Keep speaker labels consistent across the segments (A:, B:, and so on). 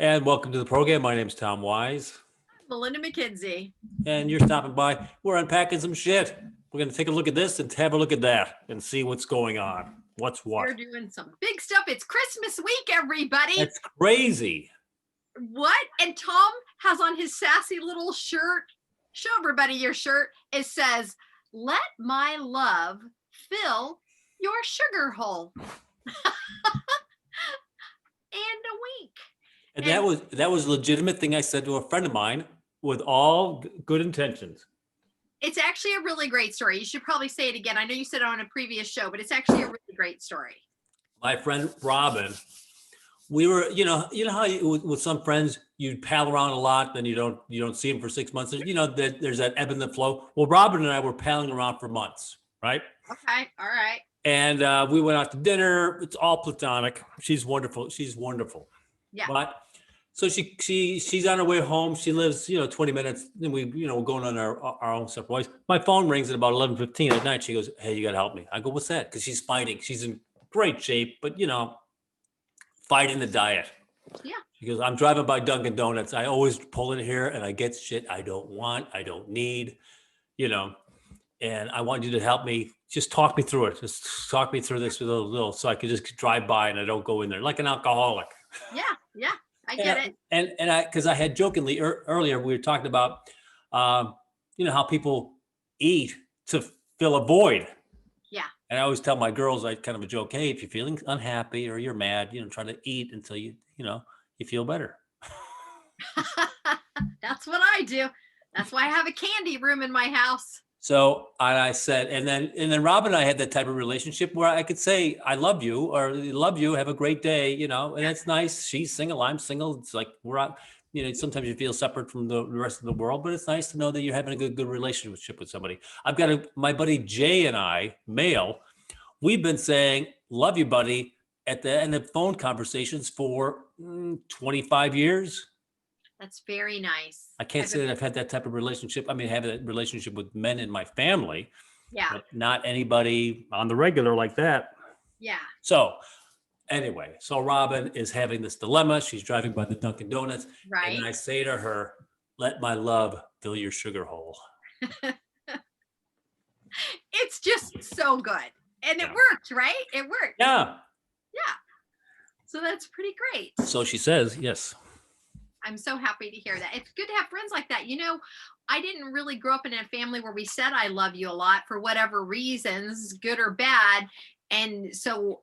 A: And welcome to the program. My name is Tom Wise,
B: Melinda McKinsey.
A: and you're stopping by. We're unpacking some shit. We're going to take a look at this and have a look at that and see what's going on. What's what?
B: We're doing some big stuff. It's Christmas week, everybody.
A: That's crazy.
B: What? And Tom has on his sassy little shirt. Show everybody your shirt. It says, "Let my love fill your sugar hole." And a wink.
A: And that was a legitimate thing I said to a friend of mine with all good intentions.
B: It's actually a really great story. You should probably say it again. I know you said it on a previous show, but it's actually a really great story.
A: My friend Robin, we were, how with some friends you pal around a lot, then you don't see them for 6 months. There's that ebb and the flow. Well, Robin and I were palling around for months, right?
B: Okay, all right.
A: And we went out to dinner. It's all platonic. She's wonderful.
B: Yeah.
A: But so she's on her way home. She lives, 20 minutes. And we're going on our own separate ways. My phone rings at about 11:15 at night. She goes, "Hey, you got to help me." I go, "What's that?" Because she's fighting. She's in great shape, but fighting the diet.
B: Yeah.
A: She goes, "I'm driving by Dunkin' Donuts. I always pull in here and I get shit I don't want, I don't need, and I want you to help me. Just talk me through it. Just talk me through this with a little so I can just drive by and I don't go in there like an alcoholic."
B: Yeah. I get it.
A: And because I had jokingly earlier, we were talking about, how people eat to fill a void.
B: Yeah.
A: And I always tell my girls, I kind of a joke, hey, if you're feeling unhappy or you're mad, try to eat until you feel better.
B: That's what I do. That's why I have a candy room in my house.
A: So I said, and then Rob and I had that type of relationship where I could say, "I love you," or "Love you, have a great day," and it's nice. She's single, I'm single. It's like we're out, sometimes you feel separate from the rest of the world, but it's nice to know that you're having a good relationship with somebody. I've got my buddy Jay and I, male, we've been saying, "Love you, buddy," at the end of phone conversations for 25 years.
B: That's very nice.
A: I can't say that I've had that type of relationship. I mean, I have that relationship with men in my family.
B: Yeah.
A: But not anybody on the regular like that.
B: Yeah.
A: So anyway, Robin is having this dilemma. She's driving by the Dunkin' Donuts.
B: Right.
A: And I say to her, "Let my love fill your sugar hole."
B: It's just so good. And it worked, right? It worked.
A: Yeah.
B: Yeah. So that's pretty great.
A: So she says, yes.
B: I'm so happy to hear that. It's good to have friends like that. I didn't really grow up in a family where we said "I love you" a lot for whatever reasons, good or bad. And so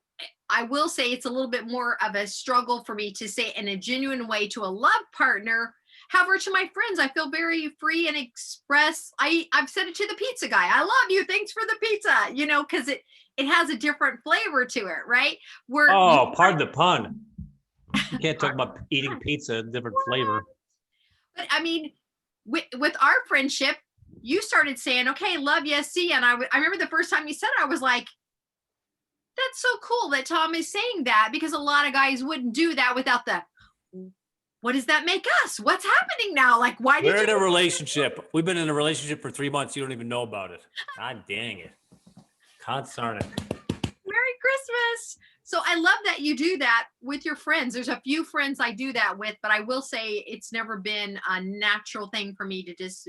B: I will say it's a little bit more of a struggle for me to say in a genuine way to a love partner. However, to my friends, I feel very free and express. I've said it to the pizza guy. "I love you. Thanks for the pizza." Because it has a different flavor to it, right?
A: Pardon the pun. You can't talk about eating pizza, different flavor.
B: But I mean, with our friendship, you started saying, "Okay, love you, see." And I remember the first time you said it, I was like, that's so cool that Tom is saying that, because a lot of guys wouldn't do that without the, what does that make us? What's happening now? Like, why did
A: we're in a relationship? We've been in a relationship for 3 months. You don't even know about it. God dang it. Consarn it.
B: Merry Christmas. So I love that you do that with your friends. There's a few friends I do that with, but I will say it's never been a natural thing for me to just,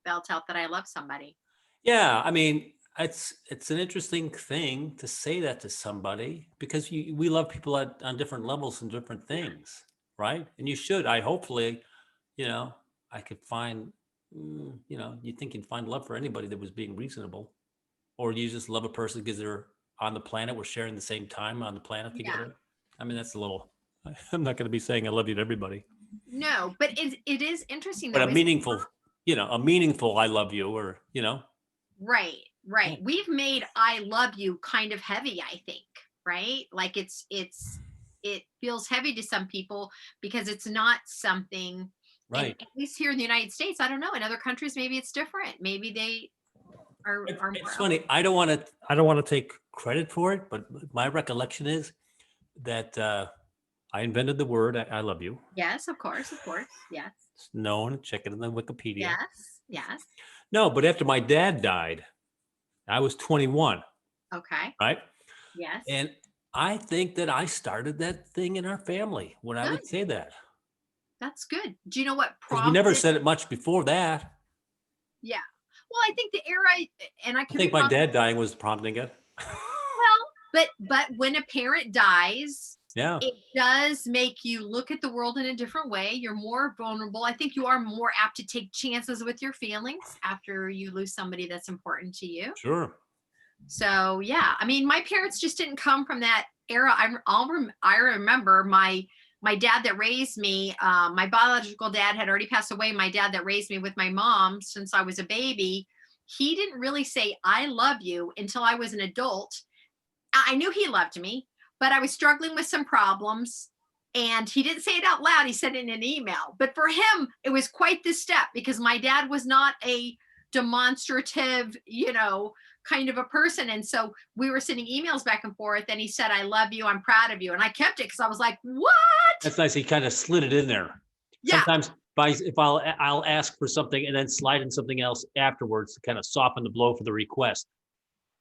B: belt out that I love somebody.
A: Yeah. I mean, it's an interesting thing to say that to somebody, because we love people on different levels and different things. Right. And you should, hopefully, I could find, you think you'd find love for anybody that was being reasonable, or you just love a person because they're on the planet. We're sharing the same time on the planet together. Yeah. I mean, that's a little, I'm not going to be saying I love you to everybody.
B: No, but it is interesting.
A: But a meaningful "I love you," or,
B: Right. Yeah. We've made "I love you" kind of heavy, I think, right? Like it feels heavy to some people because it's not something,
A: right.
B: At least here in the United States, I don't know. In other countries, maybe it's different. Maybe they are
A: it's funny. I don't want to take credit for it, but my recollection is that I invented the word "I love you."
B: Yes, of course. Yes.
A: It's known. Check it in the Wikipedia.
B: Yes.
A: No, but after my dad died, I was 21.
B: Okay.
A: Right.
B: Yes.
A: And I think that I started that thing in our family when I would
B: Good.
A: say that,
B: That's good. Do you know what
A: because we never
B: prompted?
A: said it much before that.
B: Yeah. Well, I think the era, and I
A: I
B: could be
A: think my
B: wrong.
A: dad dying was prompting it.
B: Well, but when a parent dies,
A: Yeah,
B: it does make you look at the world in a different way. You're more vulnerable. I think you are more apt to take chances with your feelings after you lose somebody that's important to you.
A: sure.
B: So yeah, I mean, my parents just didn't come from that era. I remember my dad that raised me. My biological dad had already passed away. My dad that raised me with my mom since I was a baby, he didn't really say "I love you" until I was an adult. I knew he loved me, but I was struggling with some problems. And he didn't say it out loud. He said it in an email. But for him, it was quite the step because my dad was not a demonstrative, kind of a person. And so we were sending emails back and forth. And he said, "I love you. I'm proud of you." And I kept it because I was like, what?
A: That's nice. He kind of slid it in there.
B: Yeah.
A: Sometimes if I'll ask for something and then slide in something else afterwards to kind of soften the blow for the request.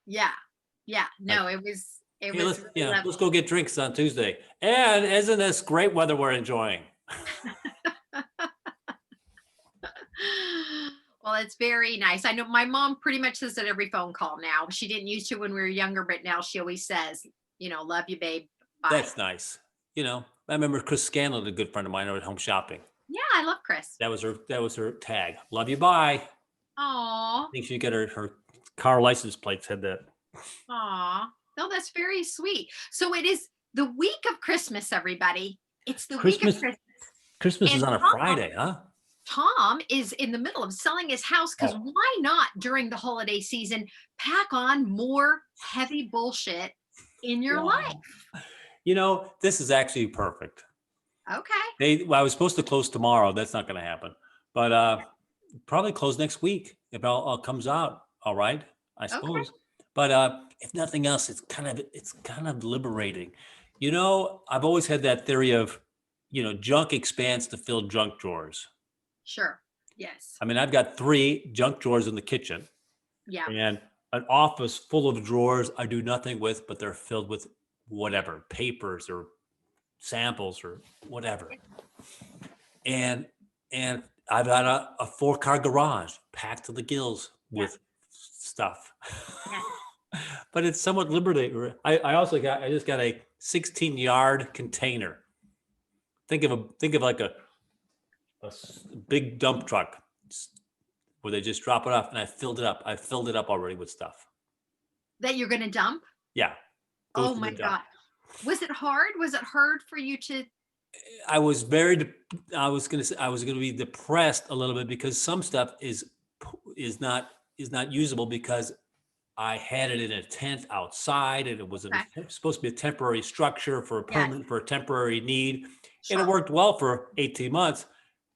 B: Yeah. Yeah.
A: Like,
B: No, it
A: hey,
B: was really
A: let's
B: lovely.
A: go get drinks on Tuesday. And isn't this great weather we're enjoying?
B: Well, it's very nice. I know my mom pretty much says it every phone call now. She didn't used to when we were younger, but now she always says, "Love you, babe. Bye."
A: That's nice. I remember Chris Scanlon, a good friend of mine, at home shopping.
B: Yeah, I love Chris.
A: That was her tag. Love you, bye. I
B: Aw,
A: think she got her car license plate said that.
B: aw. No, that's very sweet. So it is the week of Christmas, everybody. It's the week of
A: Christmas
B: Christmas.
A: Christmas is
B: And
A: on a Friday, huh?
B: Tom is in the middle of selling his house because
A: Oh,
B: why not during the holiday season pack on more heavy bullshit in your life?
A: wow. This is actually perfect.
B: Okay.
A: Well, I was supposed to close tomorrow. That's not going to happen. But probably close next week if all comes out. All right, I
B: Okay.
A: suppose. But if nothing else, it's kind of liberating. I've always had that theory of, junk expands to fill junk drawers.
B: Sure. Yes.
A: I mean, I've got 3 junk drawers in the kitchen
B: Yeah.
A: and an office full of drawers I do nothing with, but they're filled with whatever, papers or samples or whatever. And and I've got a 4-car garage packed to the gills
B: Yeah.
A: with stuff.
B: Yeah.
A: But it's somewhat liberating. I just got a 16-yard container. Think of like a big dump truck where they just drop it off, and I filled it up. I filled it up already with stuff.
B: That you're going to dump?
A: Yeah, goes
B: Oh
A: to the
B: my
A: dump.
B: God. Was it hard? Was it hard for you to?
A: I was very. I was gonna say I was gonna be depressed a little bit because some stuff is not usable because I had it in a tent outside, and it was
B: Okay.
A: supposed to be a temporary structure
B: Yes.
A: for a temporary need, and it
B: Sure.
A: worked well for 18 months.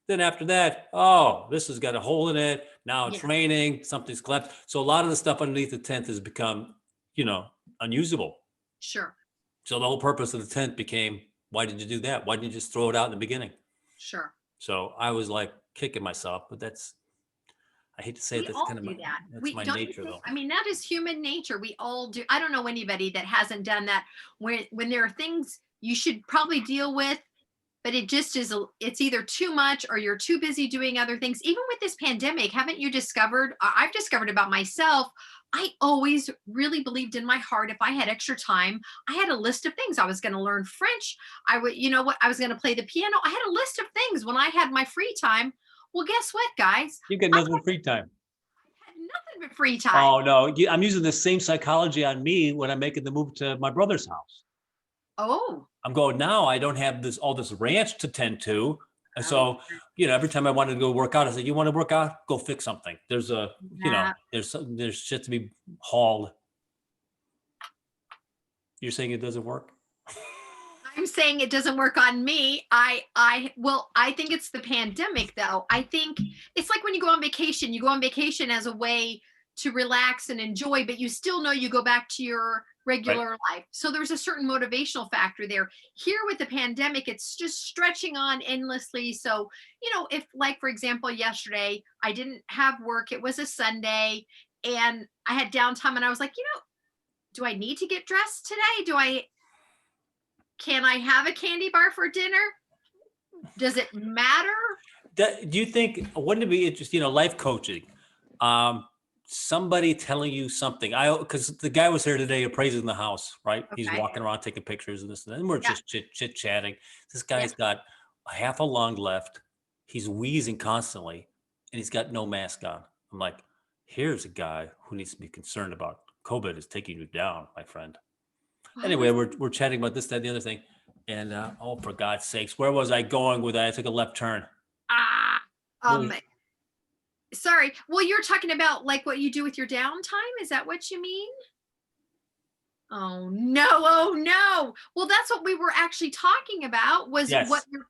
A: Then after that, oh, this has got a hole in it. Now
B: Yeah.
A: it's raining, something's collapsed. So a lot of the stuff underneath the tent has become, unusable.
B: Sure.
A: So the whole purpose of the tent became, why did you do that? Why didn't you just throw it out in the beginning?
B: Sure.
A: So I was like kicking myself, but I hate to say it,
B: We all do that.
A: that's
B: We
A: my
B: don't you
A: nature
B: think?
A: though.
B: I mean, that is human nature. We all do. I don't know anybody that hasn't done that. When there are things you should probably deal with, but it just is. It's either too much or you're too busy doing other things. Even with this pandemic, haven't you discovered? I've discovered about myself. I always really believed in my heart if I had extra time, I had a list of things I was going to learn French. I would, you know what, I was going to play the piano. I had a list of things when I had my free time. Well, guess what, guys?
A: You get
B: I
A: nothing but free time.
B: had nothing but free time.
A: Oh no, I'm using the same psychology on me when I'm making the move to my brother's house.
B: Oh,
A: I'm going, now I don't have all this ranch to tend to. And
B: oh,
A: so, every time I wanted to go work out, I said, you want to work out? Go fix something.
B: yeah.
A: There's shit to be hauled. You're saying it doesn't work?
B: I'm saying it doesn't work on me. Well, I think it's the pandemic though. I think it's like when you go on vacation, you go on vacation as a way to relax and enjoy, but you still know you go back to your
A: Right.
B: regular life. So there's a certain motivational factor there. Here with the pandemic, it's just stretching on endlessly. So, if like for example, yesterday I didn't have work, it was a Sunday and I had downtime and I was like, do I need to get dressed today? Do I Can I have a candy bar for dinner? Does it matter?
A: Do you think, wouldn't it be interesting, life coaching? Somebody telling you something. Because the guy was here today appraising the house, right? He's
B: Okay.
A: walking around taking pictures and this and that. And we're
B: Yeah.
A: just chit chatting. This
B: Yeah.
A: guy's got a half a lung left. He's wheezing constantly and he's got no mask on. I'm like, here's a guy who needs to be concerned about COVID is taking you down, my friend.
B: Why
A: Anyway,
B: was
A: we're chatting about this, that, and the other thing. And oh, for God's sakes, where was I going with that? I took a left turn.
B: ah
A: What
B: um
A: was-
B: sorry. Well, you're talking about like what you do with your downtime. Is that what you mean? Oh no, oh no. Well, that's what we were actually talking about was
A: Yes.
B: what you're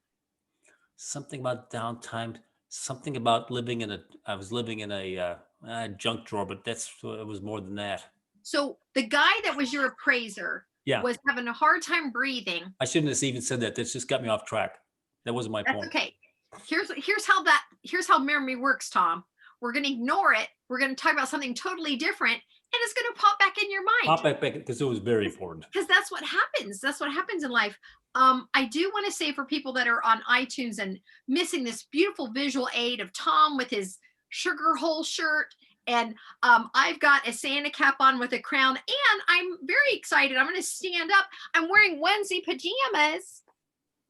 A: Something about downtime, something about I was living in a junk drawer, but it was more than that.
B: so the guy that was your appraiser
A: Yeah.
B: was having a hard time breathing.
A: I shouldn't have even said that. This just got me off track. That wasn't my
B: That's
A: point.
B: okay. Here's how memory works, Tom. We're going to ignore it. We're going to talk about something totally different, and it's going to pop back in your mind.
A: Pop back because it was very important.
B: Because that's what happens. That's what happens in life. I do want to say for people that are on iTunes and missing this beautiful visual aid of Tom with his sugar hole shirt, and I've got a Santa cap on with a crown, and I'm very excited. I'm going to stand up. I'm wearing onesie pajamas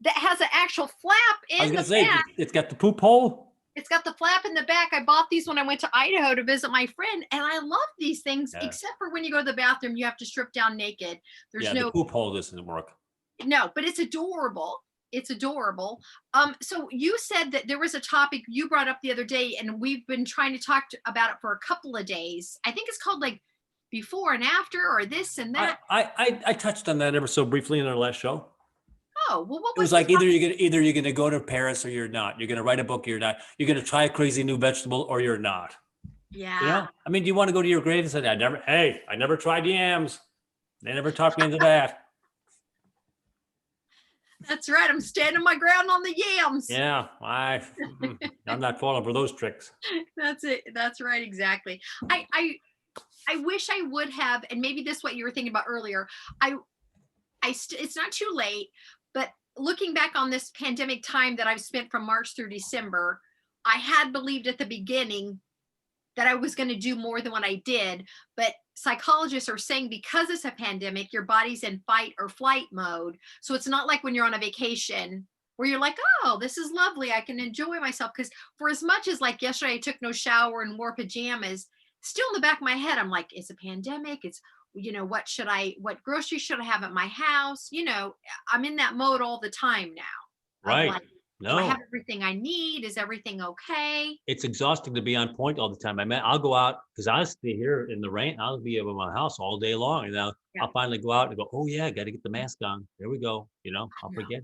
B: that has an actual flap
A: I was
B: in
A: gonna
B: the
A: say
B: back.
A: it's got the poop hole.
B: It's got the flap in the back. I bought these when I went to Idaho to visit my friend, and I love these things,
A: Yeah.
B: except for when you go to the bathroom, you have to strip down naked. There's
A: Yeah,
B: no
A: the poop hole doesn't work.
B: no, but it's adorable. It's adorable. So you said that there was a topic you brought up the other day, and we've been trying to talk about it for a couple of days. I think it's called like before and after, or this and that.
A: I touched on that ever so briefly in our last show.
B: Oh, well, what
A: It was
B: the
A: like
B: topic?
A: either you're gonna go to Paris or you're not. You're gonna write a book or you're not. You're gonna try a crazy new vegetable or you're not.
B: Yeah.
A: I mean, do you want to go to your grave and say, I never tried yams. They never talked me into that.
B: That's right. I'm standing my ground on the yams.
A: Yeah, I'm not falling for those tricks.
B: That's it. That's right. Exactly. I wish I would have, and maybe this is what you were thinking about earlier. It's not too late, but looking back on this pandemic time that I've spent from March through December, I had believed at the beginning that I was going to do more than what I did. But psychologists are saying because it's a pandemic, your body's in fight or flight mode. So it's not like when you're on a vacation where you're like, oh, this is lovely. I can enjoy myself. Because for as much as like yesterday, I took no shower and wore pajamas, still in the back of my head, I'm like, it's a pandemic. It's, what groceries should I have at my house? I'm in that mode all the time now.
A: Right.
B: Like, do
A: No,
B: I have everything I need? Is everything okay?
A: it's exhausting to be on point all the time. I'll go out because I'll stay here in the rain. I'll be at my house all day long. And I'll finally go out and go, oh yeah, got to get the mask on. There we go. I'll forget.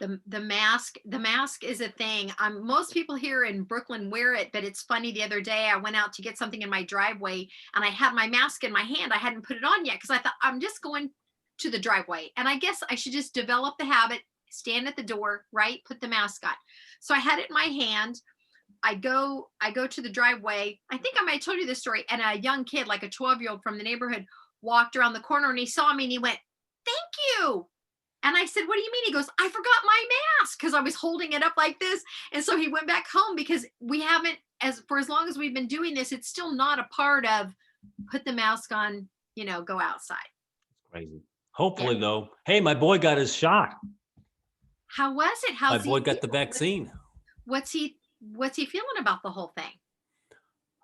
B: The mask is a thing. Most people here in Brooklyn wear it, but it's funny. The other day I went out to get something in my driveway and I had my mask in my hand. I hadn't put it on yet because I thought I'm just going to the driveway, and I guess I should just develop the habit, stand at the door, right, put the mask on. So I had it in my hand. I go to the driveway. I think I might have told you this story, and a young kid, like a 12-year-old from the neighborhood, walked around the corner and he saw me and he went, thank you. And I said, what do you mean? He goes, I forgot my mask, because I was holding it up like this. And so he went back home because we haven't, for as long as we've been doing this, it's still not a part of put the mask on, go outside.
A: It's crazy. Hopefully though, hey, my boy got his shot.
B: How was it?
A: My boy got the vaccine.
B: What's he feeling about the whole thing?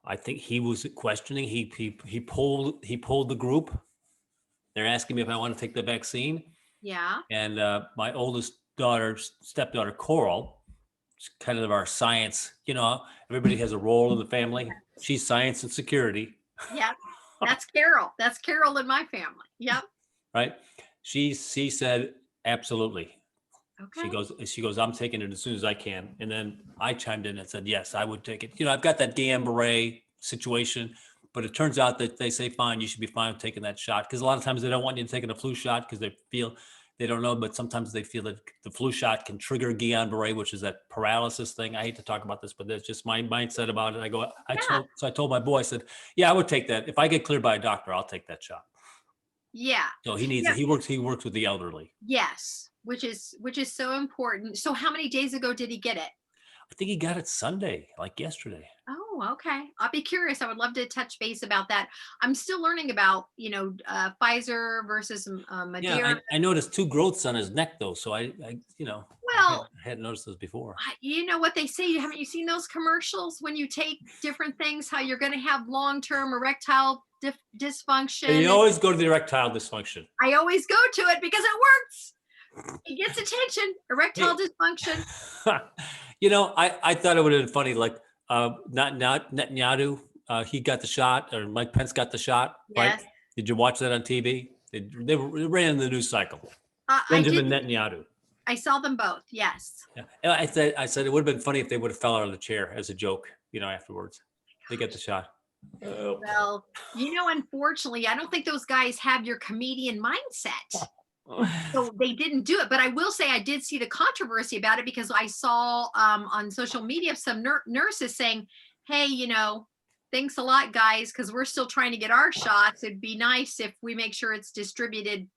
A: I think he was questioning. He pulled the group. They're asking me if I want to take the vaccine.
B: Yeah.
A: And my oldest stepdaughter, Coral, is kind of our science. Everybody has a role in the family. She's science and security.
B: Yeah, that's Carol. That's Carol in my family. Yep.
A: Right. She said absolutely.
B: Okay.
A: She goes, I'm taking it as soon as I can. And then I chimed in and said, yes, I would take it. I've got that Guillain-Barré situation, but it turns out that they say, fine, you should be fine with taking that shot. Because a lot of times they don't want you to take a flu shot because they don't know, but sometimes they feel that the flu shot can trigger Guillain-Barré, which is that paralysis thing. I hate to talk about this, but that's just my mindset about it. I told my boy, I said, yeah, I would take that. If I get cleared by a doctor, I'll take that shot.
B: Yeah.
A: So he needs
B: Yeah.
A: it. He works with the elderly.
B: Yes. Which is so important. So how many days ago did he get it?
A: I think he got it Sunday, like yesterday.
B: Oh, okay. I'll be curious. I would love to touch base about that. I'm still learning about, Pfizer versus
A: Yeah,
B: Moderna.
A: I noticed 2 growths on his neck though. So
B: Well,
A: I hadn't noticed those before.
B: you know what they say. Haven't you seen those commercials when you take different things, how you're going to have long-term erectile
A: And
B: dysfunction?
A: you
B: And
A: always go to the erectile dysfunction.
B: I always go to it because it works. It gets attention. Erectile dysfunction.
A: I thought it would have been funny, like not Netanyahu, he got the shot, or Mike Pence got the shot, right?
B: Yes.
A: Did you watch that on TV? They ran in the news cycle.
B: I did.
A: Benjamin Netanyahu.
B: I saw them both. Yes.
A: Yeah. And I said it would have been funny if they would have fell out of the chair as a joke, afterwards. They get the shot.
B: Well, unfortunately, I don't think those guys have your comedian mindset. So they didn't do it. But I will say I did see the controversy about it because I saw on social media some nurses saying, hey, thanks a lot, guys, because we're still trying to get our shots. It'd be nice if we make sure it's distributed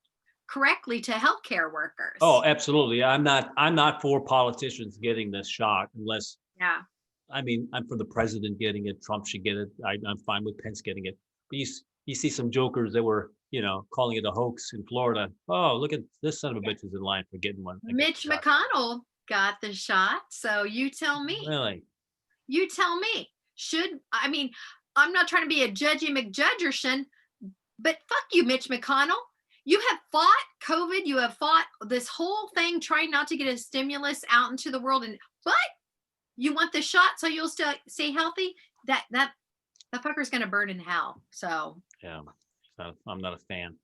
B: correctly to healthcare workers.
A: Oh, absolutely. I'm not for politicians getting this shot unless,
B: yeah.
A: I mean, I'm for the president getting it. Trump should get it. I'm fine with Pence getting it. But you see some jokers that were, calling it a hoax in Florida. Oh, look at this son of a bitch is in line for getting one.
B: Mitch McConnell got the shot. So you tell me.
A: Really?
B: You tell me. I'm not trying to be a judgy McJudgerson, but fuck you, Mitch McConnell. You have fought COVID. You have fought this whole thing trying not to get a stimulus out into the world. But you want the shot so you'll stay healthy? That fucker's going to burn in hell. So
A: yeah, I'm not a fan.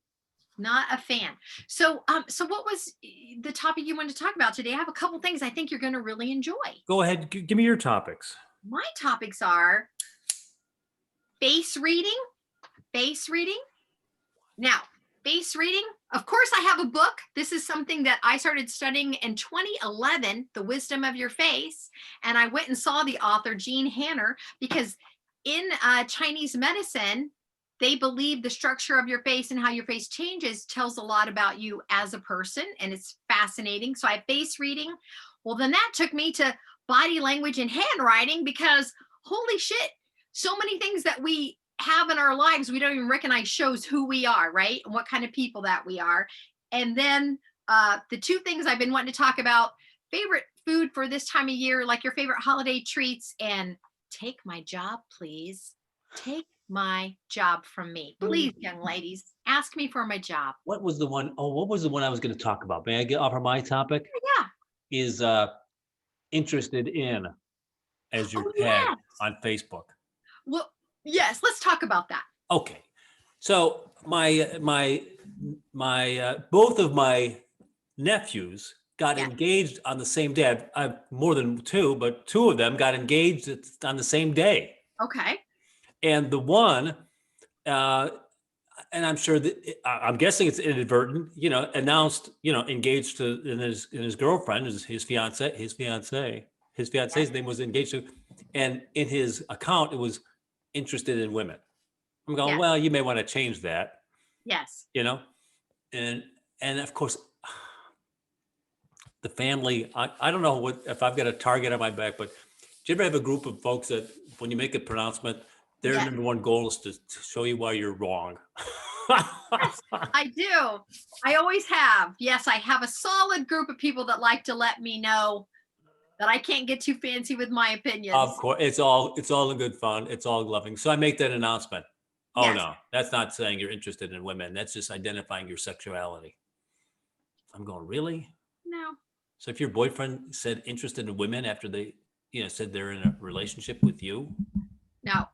B: Not a fan. So what was the topic you wanted to talk about today? I have a couple things I think you're going to really enjoy.
A: Go ahead. Give me your topics.
B: My topics are face reading. Now, face reading. Of course, I have a book. This is something that I started studying in 2011, The Wisdom of Your Face. And I went and saw the author, Jean Hanner, because in Chinese medicine, they believe the structure of your face and how your face changes tells a lot about you as a person. And it's fascinating. So I have face reading. Well, then that took me to body language and handwriting because holy shit, so many things that we have in our lives we don't even recognize shows who we are, right? And what kind of people that we are. And then the 2 things I've been wanting to talk about, favorite food for this time of year, like your favorite holiday treats, and take my job, please. Take my job from me. Please, young ladies, ask me for my job.
A: What was the one? Oh, what was the one I was going to talk about? May I offer my topic?
B: Yeah.
A: Is interested in as your tag on Facebook.
B: Well, yes, let's talk about that.
A: Okay. So my both of my nephews got engaged on the same day. I've more than 2, but 2 of them got engaged on the same day.
B: Okay.
A: And the one, and I'm sure that I'm guessing it's inadvertent, announced, engaged to in his girlfriend, his fiance's name was engaged to, and in his account it was interested in women. I'm going, well, you may want to change that.
B: Yes.
A: And of course, the family. I don't know if I've got a target on my back, but do you ever have a group of folks that when you make a pronouncement, their number one goal is to show you why you're wrong?
B: Yes, I do. I always have. Yes, I have a solid group of people that like to let me know that I can't get too fancy with my opinions.
A: Of course, it's all in good fun. It's all loving. So I make that announcement. Oh no, that's not saying you're interested in women. That's just identifying your sexuality. I'm going, really?
B: No.
A: So if your boyfriend said interested in women after they, said they're in a relationship with you?
B: No.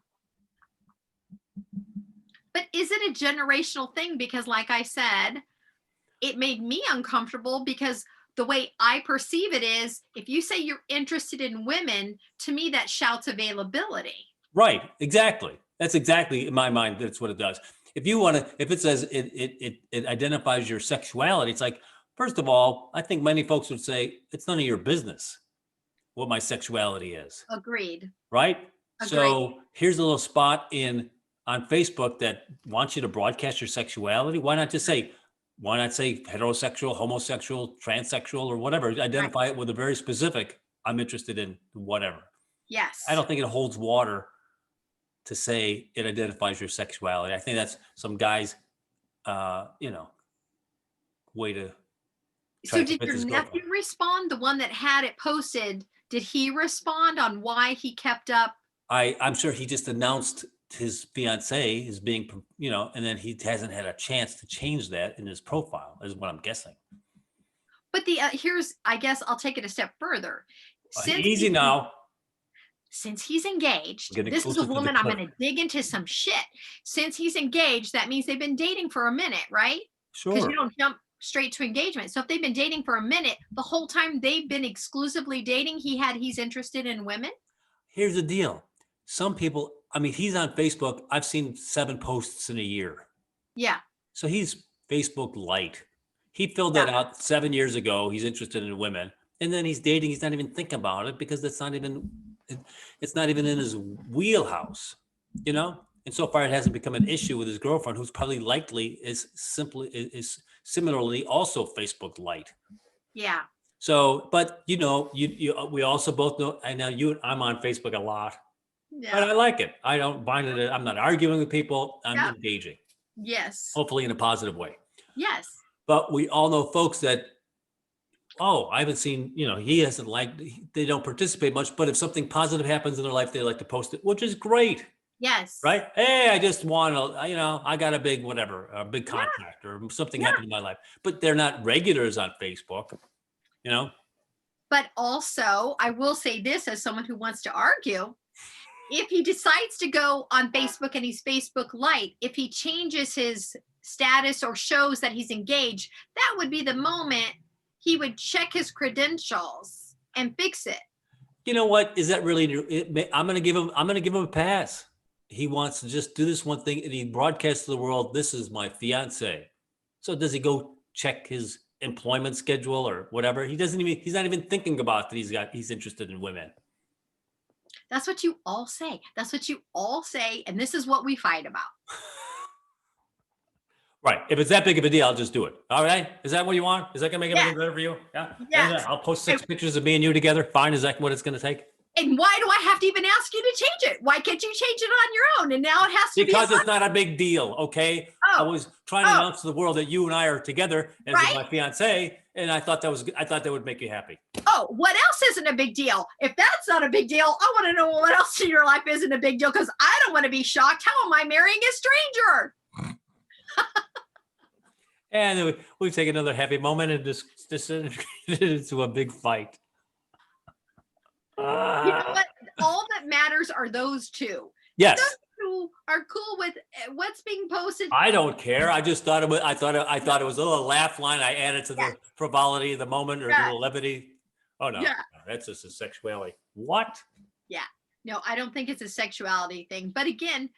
B: But is it a generational thing? Because like I said, it made me uncomfortable because the way I perceive it is if you say you're interested in women, to me, that shouts availability.
A: Right. Exactly. That's exactly in my mind. That's what it does. If it says it identifies your sexuality, it's like, first of all, I think many folks would say it's none of your business what my sexuality is.
B: Agreed.
A: Right.
B: Agreed.
A: So here's a little spot in on Facebook that wants you to broadcast your sexuality, why not say heterosexual, homosexual, transsexual, or whatever?
B: Right.
A: Identify it with a very specific, I'm interested in whatever. I
B: Yes.
A: don't think it holds water to say it identifies your sexuality. I think that's some guy's, way to try
B: So
A: to
B: did
A: convince
B: your
A: his
B: nephew
A: girlfriend.
B: respond? The one that had it posted, did he respond on why he kept up?
A: I'm sure he just announced his fiance is being, and then he hasn't had a chance to change that in his profile, is what I'm guessing.
B: But here's, I guess I'll take it a step further. Since
A: Easy now.
B: since he's engaged,
A: Getting
B: this is a
A: closer to the
B: woman I'm
A: cliff.
B: going to dig into some shit. Since he's engaged, that means they've been dating for a minute, right? Because
A: Sure.
B: you don't jump straight to engagement. So if they've been dating for a minute, the whole time they've been exclusively dating, he's interested in women.
A: Here's the deal. Some people, he's on Facebook. I've seen 7 posts in a year.
B: Yeah.
A: So he's Facebook light. He filled
B: Yeah.
A: that out 7 years ago. He's interested in women. And then he's dating. He's not even thinking about it because it's not even in his wheelhouse, And so far, it hasn't become an issue with his girlfriend, who's probably likely is similarly also Facebook light.
B: Yeah.
A: So, but we also both know. I know I'm on Facebook a lot,
B: Yeah.
A: but I like it. I don't find it. I'm not arguing with people. I'm engaging,
B: Yes.
A: hopefully in a positive way.
B: Yes.
A: But we all know folks that, I haven't seen, he hasn't they don't participate much, but if something positive happens in their life, they like to post it, which is great.
B: Yes.
A: Right? Hey, I just want to, I got a big contract or something happened in my life, but they're not regulars on Facebook,
B: But also, I will say this as someone who wants to argue, if he decides to go on Facebook and he's Facebook light, if he changes his status or shows that he's engaged, that would be the moment he would check his credentials and fix it.
A: You know what? Is that really? I'm going to give him a pass. He wants to just do this one thing, and he broadcasts to the world, "This is my fiance." So does he go check his employment schedule or whatever? He's not even thinking about that he's interested in women.
B: That's what you all say. And this is what we fight about.
A: Right. If it's that big of a deal, I'll just do it. All right. Is that what you want? Is that going to make everything better for you? Yeah.
B: Yes.
A: I'll post 6 pictures of me and you together. Fine. Is that what it's going to take?
B: And why do I have to even ask you to change it? Why can't you change it on your own? And now it has to
A: because it's not a big deal. Okay. I was trying to announce to the world that you and I are together as my fiance. And I thought that would make you happy.
B: Oh, what else isn't a big deal? If that's not a big deal, I want to know what else in your life isn't a big deal, because I don't want to be shocked. How am I marrying a stranger?
A: And we take another happy moment and just into a big fight.
B: You know what? All that matters are those two.
A: Yes.
B: Those two are cool with what's being posted.
A: I don't care. I just thought I thought it was a little laugh line I added to the frivolity of the moment, or a little levity. Oh no, that's just a sexuality. What?
B: Yeah. No, I don't think it's a sexuality thing. But again,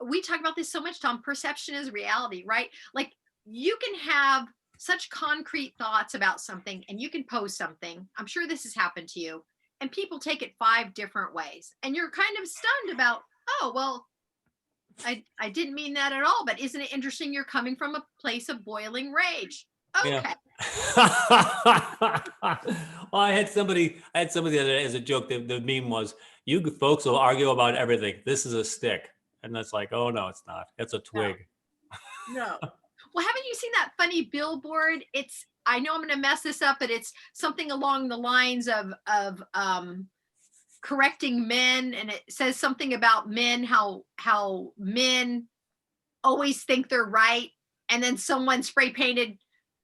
B: we talk about this so much, Tom. Perception is reality, right? Like, you can have such concrete thoughts about something and you can post something. I'm sure this has happened to you, and people take it 5 different ways. And you're kind of stunned about, oh, well, I didn't mean that at all. But isn't it interesting? You're coming from a place of boiling rage. Okay.
A: Yeah. Well, I had somebody the other day as a joke. The meme was, "You folks will argue about everything. This is a stick." And that's like, oh no, it's not. It's a twig.
B: No. Well, haven't you seen that funny billboard? I know I'm going to mess this up, but it's something along the lines of correcting men, and it says something about men, how men always think they're right, and then someone spray painted,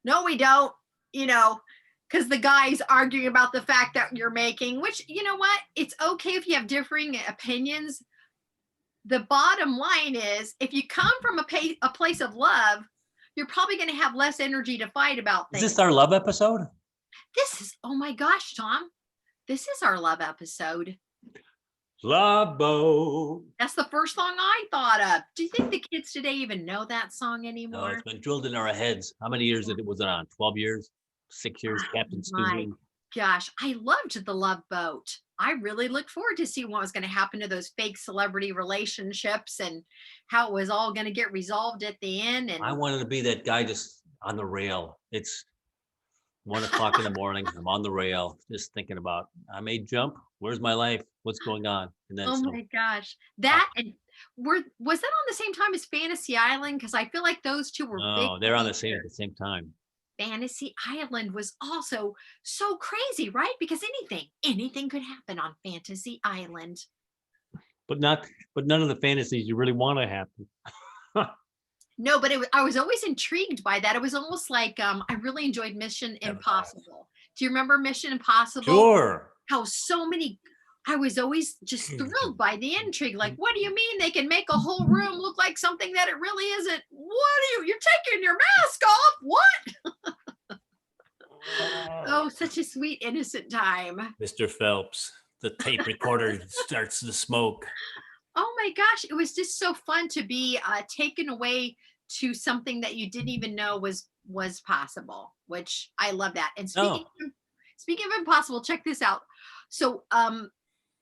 B: "No, we don't," because the guy's arguing about the fact that you're making, which, you know what? It's okay if you have differing opinions. The bottom line is, if you come from a place of love, you're probably going to have less energy to fight about things.
A: Is this our love episode?
B: Oh my gosh, Tom. This is our love episode.
A: Love Boat.
B: That's the first song I thought of. Do you think the kids today even know that song anymore?
A: No, it's been drilled in our heads. How many years was it on? 12 years? 6 years? Captain Scooby?
B: gosh, I loved the Love Boat. I really looked forward to see what was going to happen to those fake celebrity relationships and how it was all going to get resolved at the end.
A: I
B: And
A: wanted to be that guy just on the rail. It's 1 o'clock in the morning. I'm on the rail, just thinking about, I may jump. Where's my life? What's going on? And then
B: oh
A: some.
B: my gosh,
A: uh,
B: that and was that on the same time as Fantasy Island? Because I feel like those two were big
A: No, they're on the same at
B: together.
A: the same time.
B: Fantasy Island was also so crazy, right? Because anything could happen on Fantasy Island.
A: But not, but none of the fantasies you really want to happen.
B: No, but I was always intrigued by that. It was almost like I really enjoyed Mission
A: Never have.
B: Impossible. Do you remember Mission Impossible?
A: Sure.
B: How so many I was always just thrilled by the intrigue. Like, what do you mean they can make a whole room look like something that it really isn't? What are you're taking your mask off? What? Oh, such a sweet, innocent time.
A: Mr. Phelps, the tape recorder starts to smoke.
B: Oh my gosh, it was just so fun to be taken away to something that you didn't even know was possible, which I love that. And
A: No.
B: speaking of impossible, check this out. So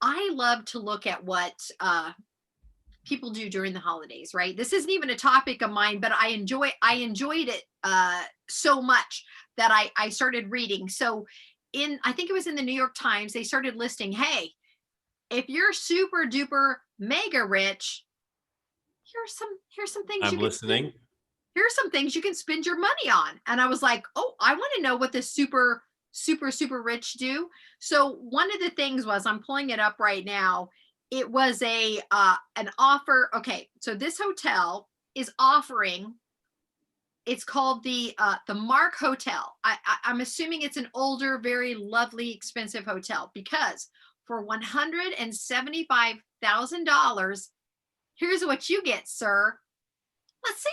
B: I love to look at what people do during the holidays, right? This isn't even a topic of mine, but I enjoyed it so much that I started reading. So I think it was in the New York Times, they started listing, hey, if you're super duper mega rich, here's some things
A: I'm listening.
B: here's some things you can spend your money on. And I was like, oh, I want to know what the super rich do. So one of the things was, I'm pulling it up right now. It was an offer. Okay, so this hotel is offering. It's called the Mark Hotel. I'm assuming it's an older, very lovely, expensive hotel, because for $175,000, here's what you get, sir. Let's say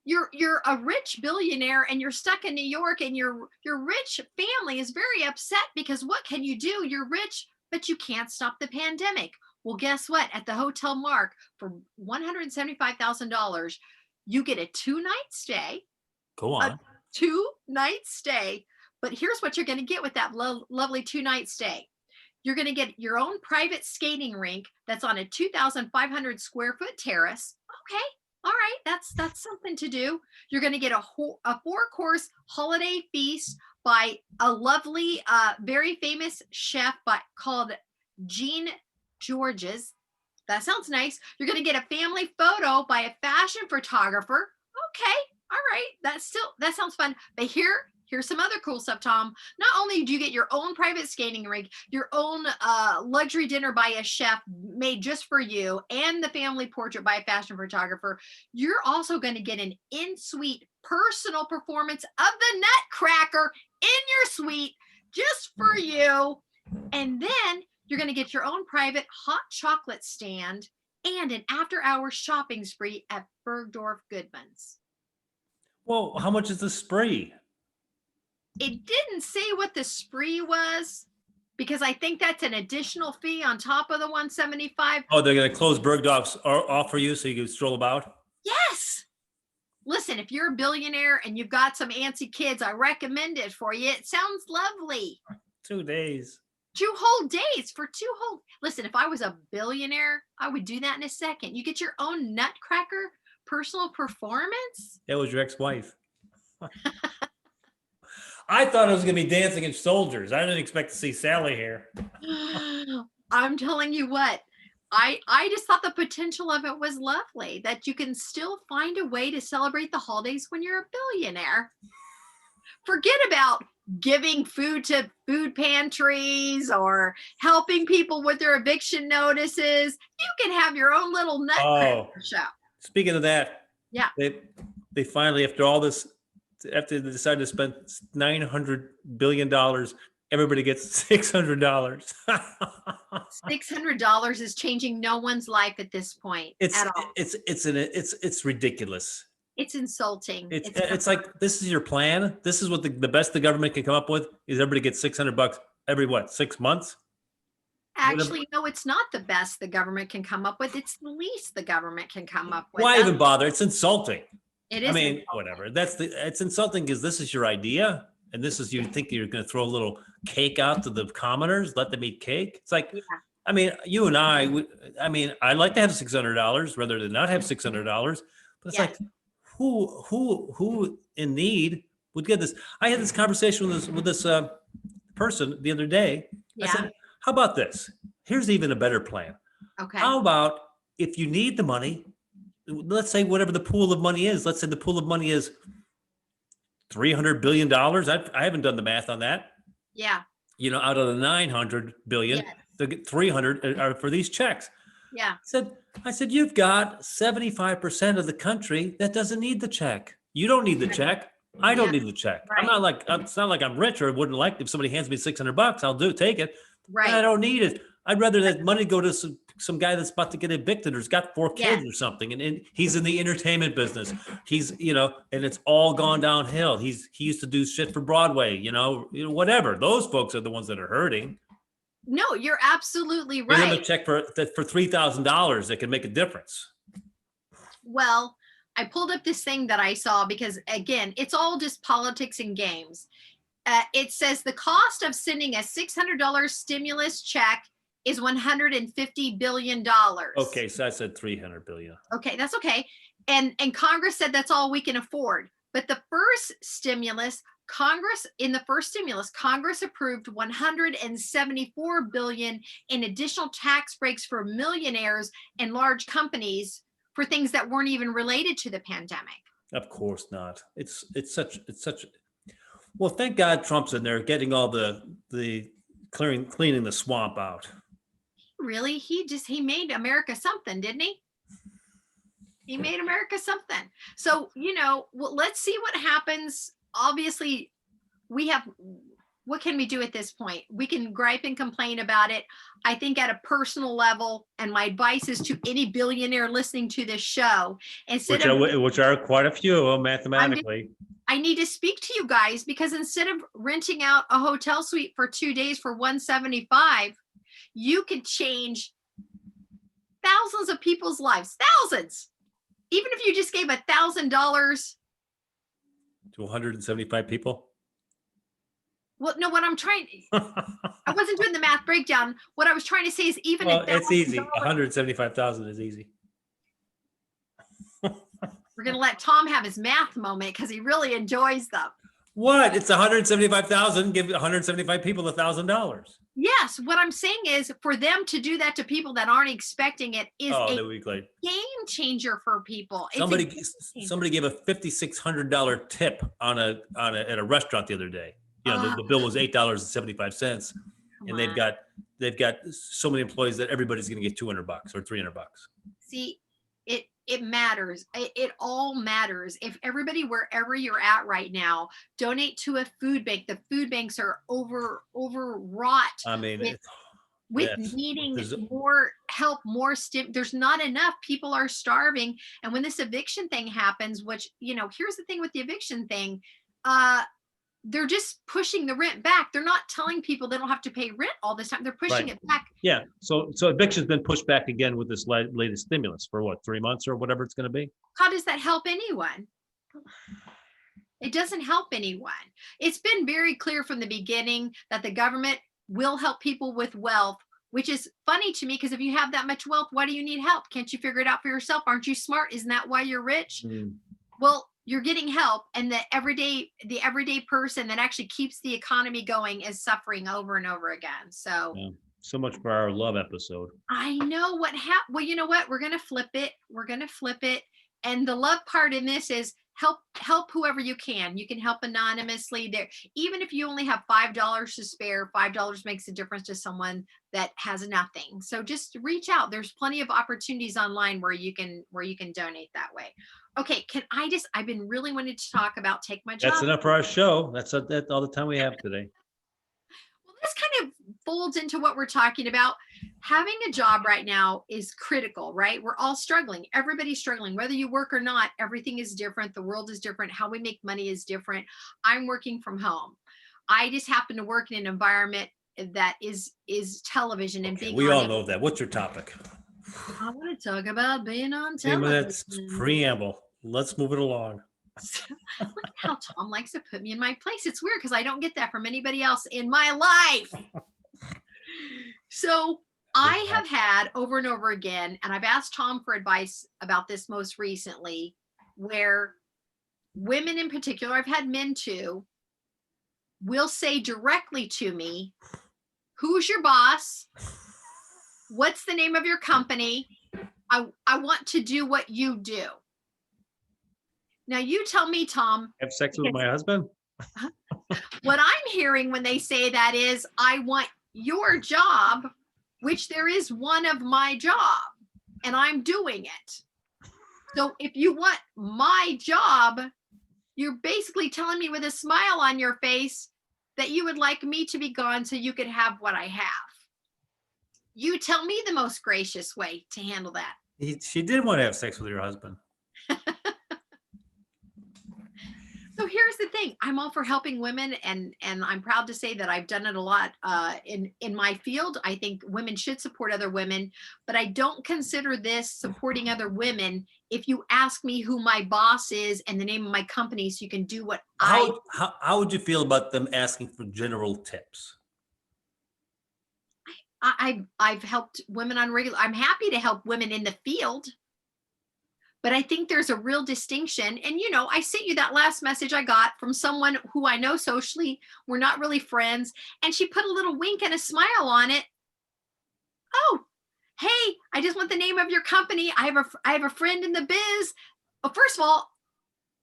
B: you're a rich billionaire and you're stuck in New York, and your rich family is very upset because what can you do? You're rich, but you can't stop the pandemic. Well, guess what? At the Hotel Mark, for $175,000, you get a 2-night stay.
A: Go on.
B: 2-night stay. But here's what you're going to get with that lovely 2-night stay. You're going to get your own private skating rink that's on a 2,500 square foot terrace. Okay. All right. That's something to do. You're going to get a 4-course holiday feast by a lovely, very famous chef called Jean Georges. That sounds nice. You're going to get a family photo by a fashion photographer. Okay. All right. That sounds fun. But here's some other cool stuff, Tom. Not only do you get your own private skating rink, your own luxury dinner by a chef made just for you, and the family portrait by a fashion photographer, you're also going to get an in-suite personal performance of the Nutcracker in your suite just for you. And then you're going to get your own private hot chocolate stand and an after-hours shopping spree at Bergdorf Goodman's.
A: Well, how much is the spree?
B: It didn't say what the spree was, because I think that's an additional fee on top of the 175.
A: Oh, they're going to close Bergdorf's off for you so you can stroll about?
B: Yes. Listen, if you're a billionaire and you've got some antsy kids, I recommend it for you. It sounds lovely.
A: 2 days.
B: 2 whole days for 2 whole. Listen, if I was a billionaire, I would do that in a second. You get your own Nutcracker personal performance.
A: That was your ex-wife. I thought it was going to be Dancing and Soldiers. I didn't expect to see Sally here.
B: I'm telling you what, I just thought the potential of it was lovely, that you can still find a way to celebrate the holidays when you're a billionaire. Forget about giving food to food pantries or helping people with their eviction notices. You can have your own little Nutcracker show.
A: Speaking of that,
B: Yeah.
A: They finally, after all this, after they decided to spend $900 billion, everybody gets $600.
B: $600 is changing no one's life at this point at all.
A: It's ridiculous.
B: It's insulting.
A: It's like, this is your plan. This is what the best the government can come up with is everybody gets $600 every 6 months?
B: Actually, no, it's not the best the government can come up with. It's the least the government can come up with.
A: Why even bother? It's insulting.
B: It is.
A: I mean, whatever. It's insulting because this is your idea. And this is, you think you're going to throw a little cake out to the commoners, let them eat cake. It's like,
B: Yeah.
A: I mean, you and I mean, I'd like to have $600 rather than not have $600, but it's
B: Yes.
A: like, who in need would get this? I had this conversation with this person the other day. I
B: Yeah.
A: said, how about this? Here's even a better plan.
B: Okay.
A: How about if you need the money, let's say whatever the pool of money is, let's say the pool of money is $300 billion. I haven't done the math on that.
B: Yeah.
A: You know, out of the 900 billion,
B: Yes.
A: the 300 are for these checks.
B: Yeah.
A: I said, you've got 75% of the country that doesn't need the check. You don't need the check. I don't
B: Yeah.
A: need the check.
B: Right.
A: It's not like I'm rich or wouldn't like, if somebody hands me $600, I'll take it.
B: Right.
A: I don't need it. I'd rather that money go to some guy that's about to get evicted or has got 4 kids or something. And he's in the entertainment business. He's, you know, and it's all gone downhill. He used to do shit for Broadway, you know, whatever. Those folks are the ones that are hurting.
B: No, you're absolutely
A: Give them a
B: right.
A: check for $3,000 that can make a difference.
B: Well, I pulled up this thing that I saw because, again, it's all just politics and games. It says the cost of sending a $600 stimulus check is $150 billion.
A: Okay, so I said 300 billion.
B: Okay, that's okay. And Congress said that's all we can afford. But the first stimulus, Congress approved 174 billion in additional tax breaks for millionaires and large companies for things that weren't even related to the pandemic.
A: Of course not. It's such. Well, thank God Trump's in there getting all the cleaning the swamp out.
B: Really? He made America something, didn't he? He made America something. So, you know, well, let's see what happens. Obviously, what can we do at this point? We can gripe and complain about it. I think at a personal level, and my advice is to any billionaire listening to this show,
A: Which are quite a few mathematically.
B: I need to speak to you guys, because instead of renting out a hotel suite for 2 days for $175, you could change thousands of people's lives. Thousands. Even if you just gave $1,000
A: to 175 people.
B: Well, no, what I'm trying, I wasn't doing the math breakdown. What I was trying to say is even
A: well, it's easy. 175,000 is easy.
B: We're going to let Tom have his math moment because he really enjoys them.
A: What? It's 175,000. Give 175 people $1,000.
B: Yes. What I'm saying is, for them to do that to people that aren't expecting it is a game changer for people.
A: Somebody gave a $5,600 tip at a restaurant the other day. You know, the bill was $8.75, and they've got so many employees that everybody's going to get $200 or $300.
B: See, it matters. It all matters. If everybody, wherever you're at right now, donate to a food bank. The food banks are overwrought.
A: I mean,
B: with needing more help, there's not enough. People are starving. And when this eviction thing happens, which, you know, here's the thing with the eviction thing, they're just pushing the rent back. They're not telling people they don't have to pay rent all this time. They're pushing it back.
A: Yeah. So eviction's been pushed back again with this latest stimulus for what, 3 months or whatever it's going to be.
B: How does that help anyone? It doesn't help anyone. It's been very clear from the beginning that the government will help people with wealth, which is funny to me, because if you have that much wealth, why do you need help? Can't you figure it out for yourself? Aren't you smart? Isn't that why you're rich? Well, you're getting help, and the everyday person that actually keeps the economy going is suffering over and over again. So
A: so much for our love episode.
B: I know what happened. Well, you know what? We're gonna flip it. And the love part in this is help whoever you can. You can help anonymously there. Even if you only have $5 to spare, $5 makes a difference to someone that has nothing. So just reach out. There's plenty of opportunities online where you can donate that way. Okay, I've been really wanting to talk about Take My Job.
A: That's enough for our show. That's all the time we have today.
B: Well, this kind of folds into what we're talking about. Having a job right now is critical, right? We're all struggling. Everybody's struggling. Whether you work or not, everything is different. The world is different. How we make money is different. I'm working from home. I just happen to work in an environment that is television and being.
A: We all know that. What's your topic?
B: I want to talk about being on television.
A: That's preamble. Let's move it along.
B: So, look at how Tom likes to put me in my place. It's weird because I don't get that from anybody else in my life. So I have had over and over again, and I've asked Tom for advice about this most recently, where women in particular, I've had men too, will say directly to me, who's your boss? What's the name of your company? I want to do what you do. Now you tell me, Tom,
C: Have sex with my husband?
B: what I'm hearing when they say that is, I want your job, which there is one of my job, and I'm doing it. So if you want my job, you're basically telling me with a smile on your face that you would like me to be gone so you could have what I have. You tell me the most gracious way to handle that.
A: She did want to have sex with your husband.
B: So here's the thing. I'm all for helping women, and I'm proud to say that I've done it a lot in my field. I think women should support other women, but I don't consider this supporting other women if you ask me who my boss is and the name of my company so you can do what
A: How would you feel about them asking for general tips?
B: I've helped women on regular. I'm happy to help women in the field, but I think there's a real distinction. And, you know, I sent you that last message I got from someone who I know socially. We're not really friends. And she put a little wink and a smile on it. Oh, hey, I just want the name of your company. I have a friend in the biz. Well, first of all,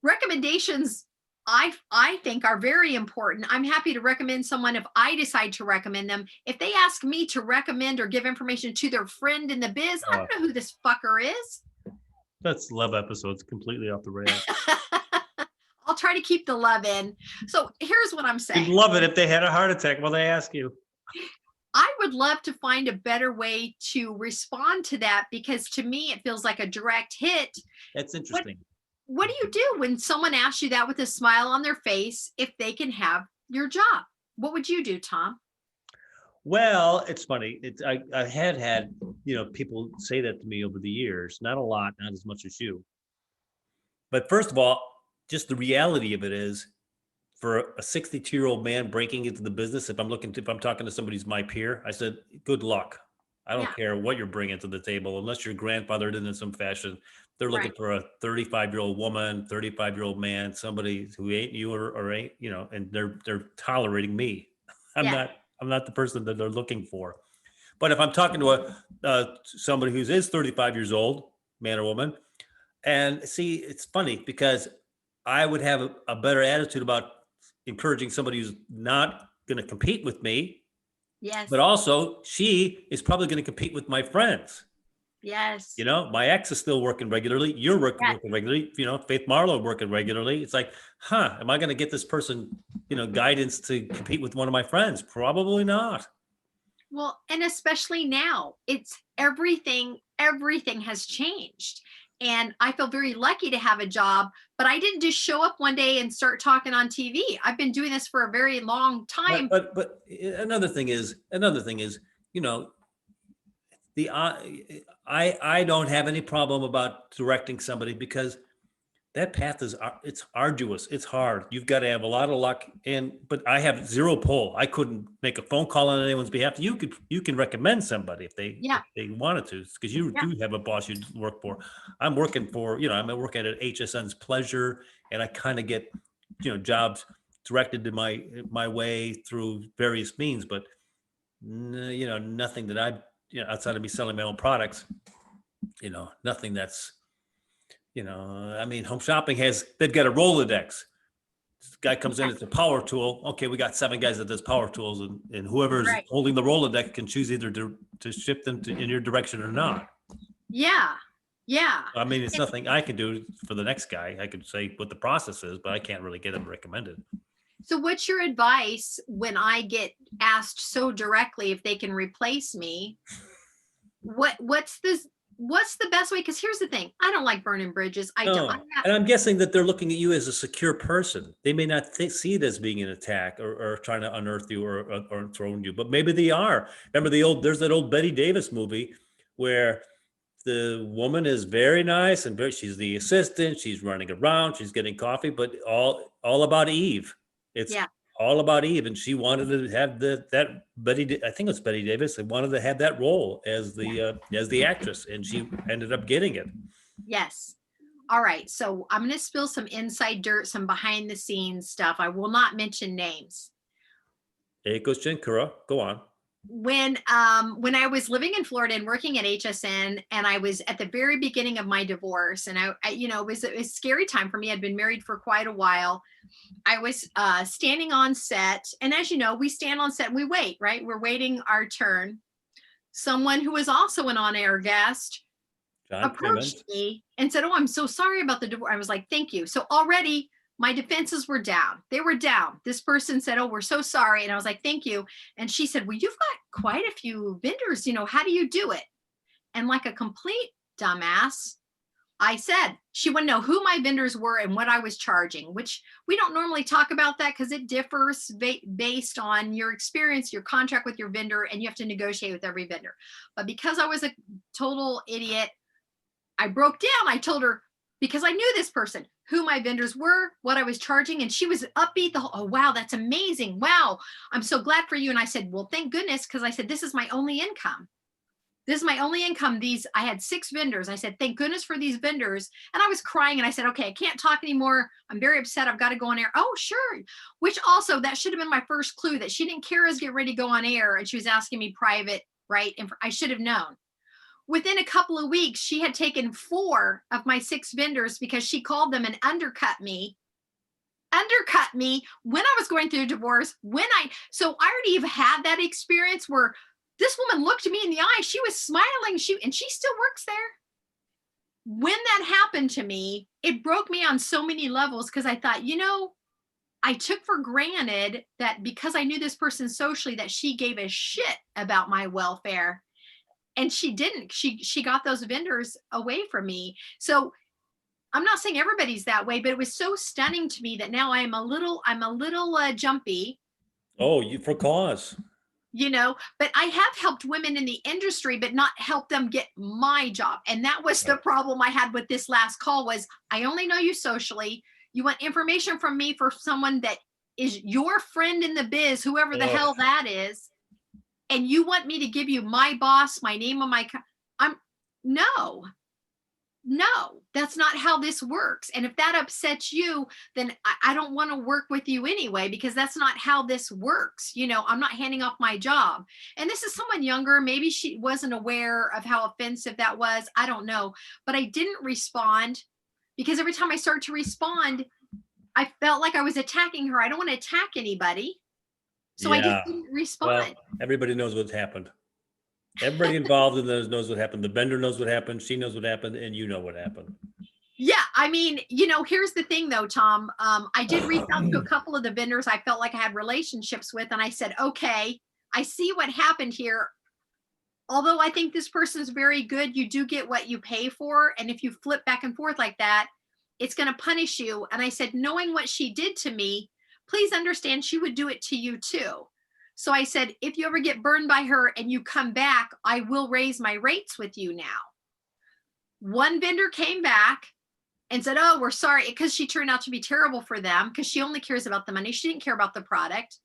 B: recommendations I think are very important. I'm happy to recommend someone if I decide to recommend them. If they ask me to recommend or give information to their friend in the biz, I don't know who this fucker is.
C: That's love episodes completely off the rails.
B: I'll try to keep the love in. So here's what I'm saying.
C: You'd love it if they had a heart attack while they ask you.
B: I would love to find a better way to respond to that, because to me, it feels like a direct hit.
A: That's interesting.
B: What do you do when someone asks you that with a smile on their face, if they can have your job? What would you do, Tom?
C: Well, it's funny. I had, people say that to me over the years. Not a lot, not as much as you.
A: But first of all, just the reality of it is, for a 62-year-old man breaking into the business, if I'm talking to somebody who's my peer, I said, good luck. I don't care what you're bringing to the table, unless you're grandfathered in some fashion. They're looking for a 35-year-old woman, 35-year-old man, somebody who ain't you or ain't, and they're tolerating me. I'm not the person that they're looking for. But if I'm talking to somebody who is 35 years old, man or woman, and see, it's funny because I would have a better attitude about encouraging somebody who's not going to compete with me.
B: Yes.
A: But also, she is probably going to compete with my friends.
B: Yes.
A: My ex is still working regularly. You're working regularly. Faith Marlowe working regularly. It's like, am I going to get this person, guidance to compete with one of my friends? Probably not.
B: Well, and especially now, it's everything has changed. And I feel very lucky to have a job, but I didn't just show up one day and start talking on TV. I've been doing this for a very long time.
A: But another thing is, I don't have any problem about directing somebody, because that path it's arduous. It's hard. You've got to have a lot of luck. But I have zero pull. I couldn't make a phone call on anyone's behalf. You can recommend somebody if they wanted to, because you do have a boss you work for. I'm working for, I'm working at HSN's pleasure, and I kind of get, jobs directed to my way through various means, but nothing that I, outside of me selling my own products, nothing that's, Home Shopping they've got a Rolodex. This guy comes in, it's a power tool. Okay, we got 7 guys that does power tools, and whoever's holding the Rolodex can choose either to ship them in your direction or not.
B: Yeah.
A: It's nothing I can do for the next guy. I could say what the process is, but I can't really get them recommended.
B: So what's your advice when I get asked so directly if they can replace me? What's the best way? Because here's the thing. I don't like burning bridges.
A: And I'm guessing that they're looking at you as a secure person. They may not see it as being an attack or trying to unearth you or throw you, but maybe they are. Remember there's that old Betty Davis movie where the woman is very nice and she's the assistant. She's running around. She's getting coffee, but all about Eve. It's
B: Yeah.
A: all about Eve, and she wanted to have that Betty. I think it was Betty Davis. They wanted to have that role as the actress, and she ended up getting it.
B: Yes. All right. So I'm going to spill some inside dirt, some behind the scenes stuff. I will not mention names.
A: Eikos Chinkura, go on.
B: When I was living in Florida and working at HSN, and I was at the very beginning of my divorce, and I it was a scary time for me. I'd been married for quite a while. I was standing on set, and as you know, we stand on set and we wait, right? We're waiting our turn. Someone who was also an on-air guest
A: John
B: approached
A: Clement.
B: me and said, "Oh, I'm so sorry about the divorce." I was like, "Thank you." So already my defenses were down. They were down. This person said, "Oh, we're so sorry." And I was like, "Thank you." And she said, "Well, you've got quite a few vendors, how do you do it?" And like a complete dumbass, I said, she wouldn't know who my vendors were and what I was charging, which we don't normally talk about that because it differs based on your experience, your contract with your vendor, and you have to negotiate with every vendor. But because I was a total idiot, I broke down. I told her, because I knew this person, who my vendors were, what I was charging, and she was upbeat. Oh, wow, that's amazing. Wow, I'm so glad for you. And I said, well, thank goodness, because I said, this is my only income. This is my only income. I had 6 vendors. I said, thank goodness for these vendors. And I was crying and I said, okay, I can't talk anymore. I'm very upset. I've got to go on air. Oh, sure. Which also, that should have been my first clue that she didn't care us get ready to go on air. And she was asking me private, right? And I should have known. Within a couple of weeks, she had taken 4 of my 6 vendors because she called them and undercut me when I was going through a divorce. So I already have had that experience where this woman looked me in the eye. She was smiling. And she still works there. When that happened to me, it broke me on so many levels because I thought, I took for granted that because I knew this person socially, that she gave a shit about my welfare. And she didn't. She got those vendors away from me. So I'm not saying everybody's that way, but it was so stunning to me that now I'm a little jumpy.
A: Oh, you for cause.
B: But I have helped women in the industry, but not helped them get my job. And that was the problem I had with this last call was I only know you socially. You want information from me for someone that is your friend in the biz, whoever the hell that is. And you want me to give you my boss, my name on my, no, that's not how this works. And if that upsets you, then I don't want to work with you anyway, because that's not how this works. I'm not handing off my job. And this is someone younger. Maybe she wasn't aware of how offensive that was. I don't know. But I didn't respond because every time I started to respond, I felt like I was attacking her. I don't want to attack anybody. So I just didn't respond.
A: Well, everybody knows what's happened. Everybody involved in those knows what happened. The vendor knows what happened. She knows what happened, and you know what happened.
B: Yeah, I mean, here's the thing, though, Tom. I did reach out to a couple of the vendors I felt like I had relationships with, and I said, okay, I see what happened here. Although I think this person is very good, you do get what you pay for, and if you flip back and forth like that, it's going to punish you. And I said, knowing what she did to me, please understand she would do it to you too. So I said, if you ever get burned by her and you come back, I will raise my rates with you now. One vendor came back and said, oh, we're sorry, because she turned out to be terrible for them because she only cares about the money. She didn't care about the product.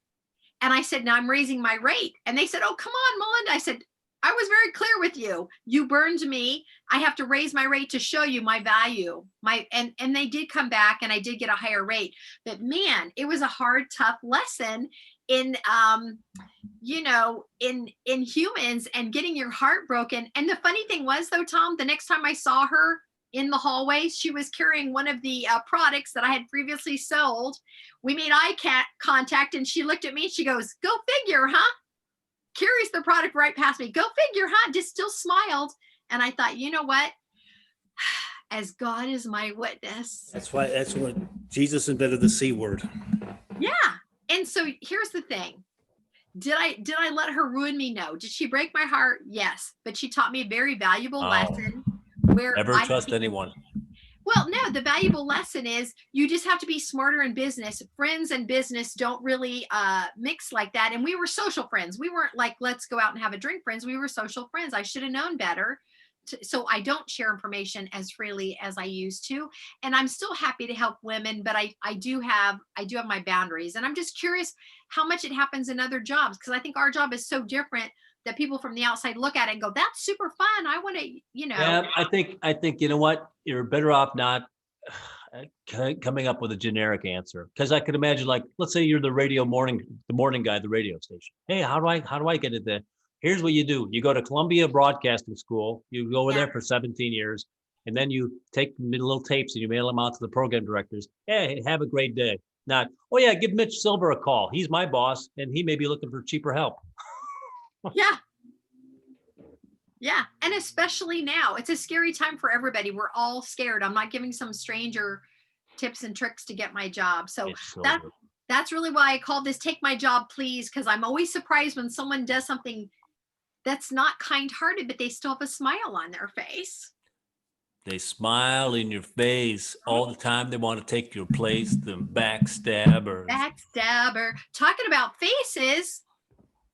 B: And I said, now I'm raising my rate. And they said, oh, come on, Melinda. I said, I was very clear with you. You burned me. I have to raise my rate to show you my value. And they did come back and I did get a higher rate. But man, it was a hard, tough lesson in in humans and getting your heart broken. And the funny thing was, though, Tom, the next time I saw her in the hallway, she was carrying one of the products that I had previously sold. We made eye contact and she looked at me and she goes, go figure, huh? Carries the product right past me. Go figure, huh? Just still smiled. And I thought, you know what? As God is my witness.
A: That's what Jesus invented the C word.
B: Yeah. And so here's the thing. Did I let her ruin me? No. Did she break my heart? Yes. But she taught me a very valuable lesson where
A: never trust anyone.
B: Well, no, the valuable lesson is you just have to be smarter in business. Friends and business don't really mix like that. And we were social friends. We weren't like, let's go out and have a drink friends. We were social friends. I should have known better so I don't share information as freely as I used to. And I'm still happy to help women, but I do have my boundaries. And I'm just curious how much it happens in other jobs, because I think our job is so different that people from the outside look at it and go, that's super fun. I want to,
C: Yeah, I think, you know what, you're better off not coming up with a generic answer. Because I could imagine, like, let's say you're the morning guy at the radio station. Hey, how do I get it there? Here's what you do. You go to Columbia Broadcasting School, you go over there for 17 years, and then you take little tapes and you mail them out to the program directors. Hey, have a great day. Not, oh yeah, give Mitch Silver a call. He's my boss and he may be looking for cheaper help.
B: Yeah. Yeah. And especially now, it's a scary time for everybody. We're all scared. I'm not giving some stranger tips and tricks to get my job. So that's really why I call this Take My Job, Please, because I'm always surprised when someone does something that's not kind-hearted, but they still have a smile on their face.
A: They smile in your face all the time. They want to take your place, the backstabbers.
B: Backstabber. Talking about faces,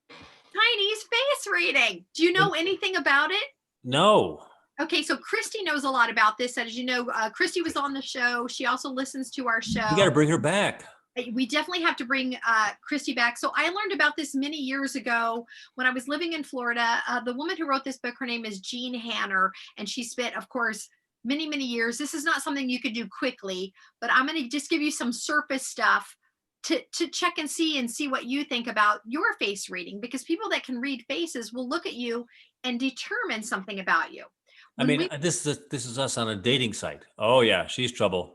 B: Chinese face reading. Do you know anything about it?
A: No.
B: Okay, so Christy knows a lot about this. As you know, Christy was on the show. She also listens to our show.
A: You got to bring her back.
B: We definitely have to bring Christy back. So I learned about this many years ago when I was living in Florida. The woman who wrote this book, her name is Jean Hanner, and she spent, of course, many, many years. This is not something you could do quickly, but I'm going to just give you some surface stuff to check and see what you think about your face reading, because people that can read faces will look at you and determine something about you.
A: This is us on a dating site. Oh yeah, she's trouble.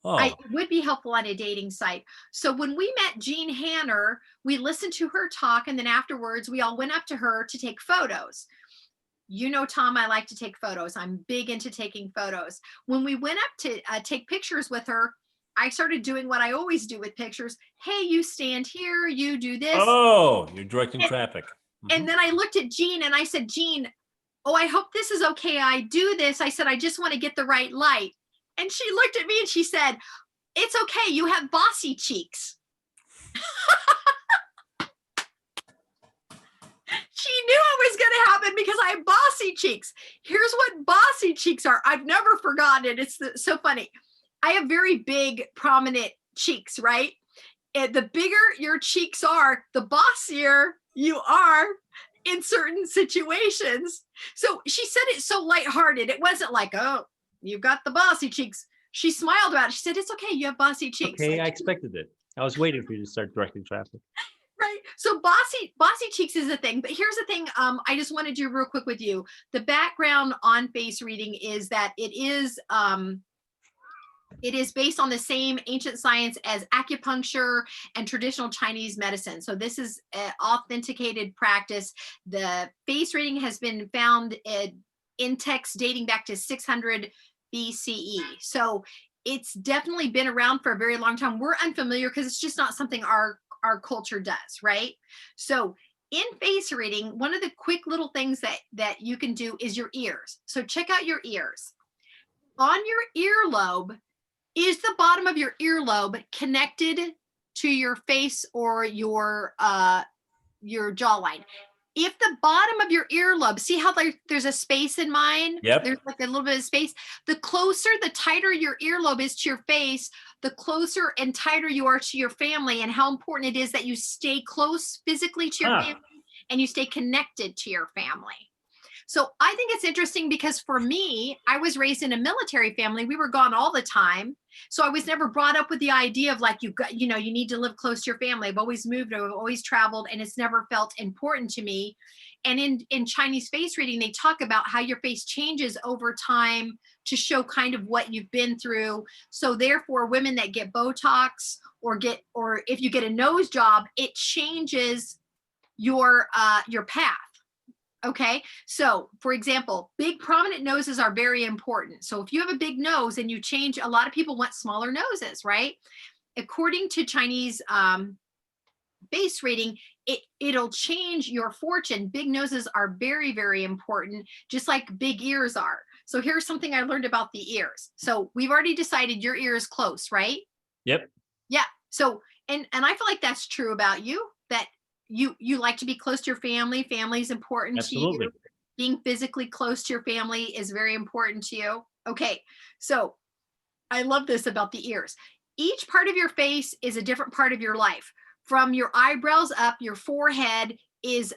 A: Oh.
B: It would be helpful on a dating site. So when we met Jean Hanner, we listened to her talk, and then afterwards we all went up to her to take photos. You know, Tom, I like to take photos. I'm big into taking photos. When we went up to take pictures with her, I started doing what I always do with pictures. Hey, you stand here, you do this.
A: Oh, you're directing traffic.
B: And then I looked at Jean and I said, Jean, oh, I hope this is okay. I do this. I said, I just want to get the right light. And she looked at me and she said, it's okay. You have bossy cheeks. She knew it was going to happen because I have bossy cheeks. Here's what bossy cheeks are. I've never forgotten it. It's so funny. I have very big, prominent cheeks, right? And the bigger your cheeks are, the bossier you are in certain situations. So she said it so lighthearted. It wasn't like, oh, you've got the bossy cheeks. She smiled about it. She said, it's okay. You have bossy cheeks.
C: Okay, I expected it. I was waiting for you to start directing traffic.
B: Right. So bossy cheeks is a thing. But here's the thing. I just want to do real quick with you. The background on face reading is that it is based on the same ancient science as acupuncture and traditional Chinese medicine. So this is an authenticated practice. The face reading has been found in texts dating back to 600 BCE. So it's definitely been around for a very long time. We're unfamiliar because it's just not something our culture does, right? So in face reading, one of the quick little things that you can do is your ears. So check out your ears. On your earlobe, is the bottom of your earlobe connected to your face or your jawline? If the bottom of your earlobe, see how there's a space in mine?
A: Yep.
B: There's like a little bit of space. The tighter your earlobe is to your face, the closer and tighter you are to your family, and how important it is that you stay close physically to your family and you stay connected to your family. So I think it's interesting because for me, I was raised in a military family. We were gone all the time. So I was never brought up with the idea of like, you need to live close to your family. I've always moved, I've always traveled, and it's never felt important to me. And in Chinese face reading, they talk about how your face changes over time to show kind of what you've been through. So therefore, women that get Botox or if you get a nose job, it changes your path. Okay, so for example, big prominent noses are very important. So if you have a big nose and you change, a lot of people want smaller noses, right? According to Chinese face reading, it'll change your fortune. Big noses are very, very important, just like big ears are. So here's something I learned about the ears. So we've already decided your ear is close, right?
C: Yep.
B: Yeah. So, and I feel like that's true about you, that you like to be close to your family. Family is important
C: Absolutely.
B: to you. Being physically close to your family is very important to you. Okay, so I love this about the ears. Each part of your face is a different part of your life. From your eyebrows up, your forehead is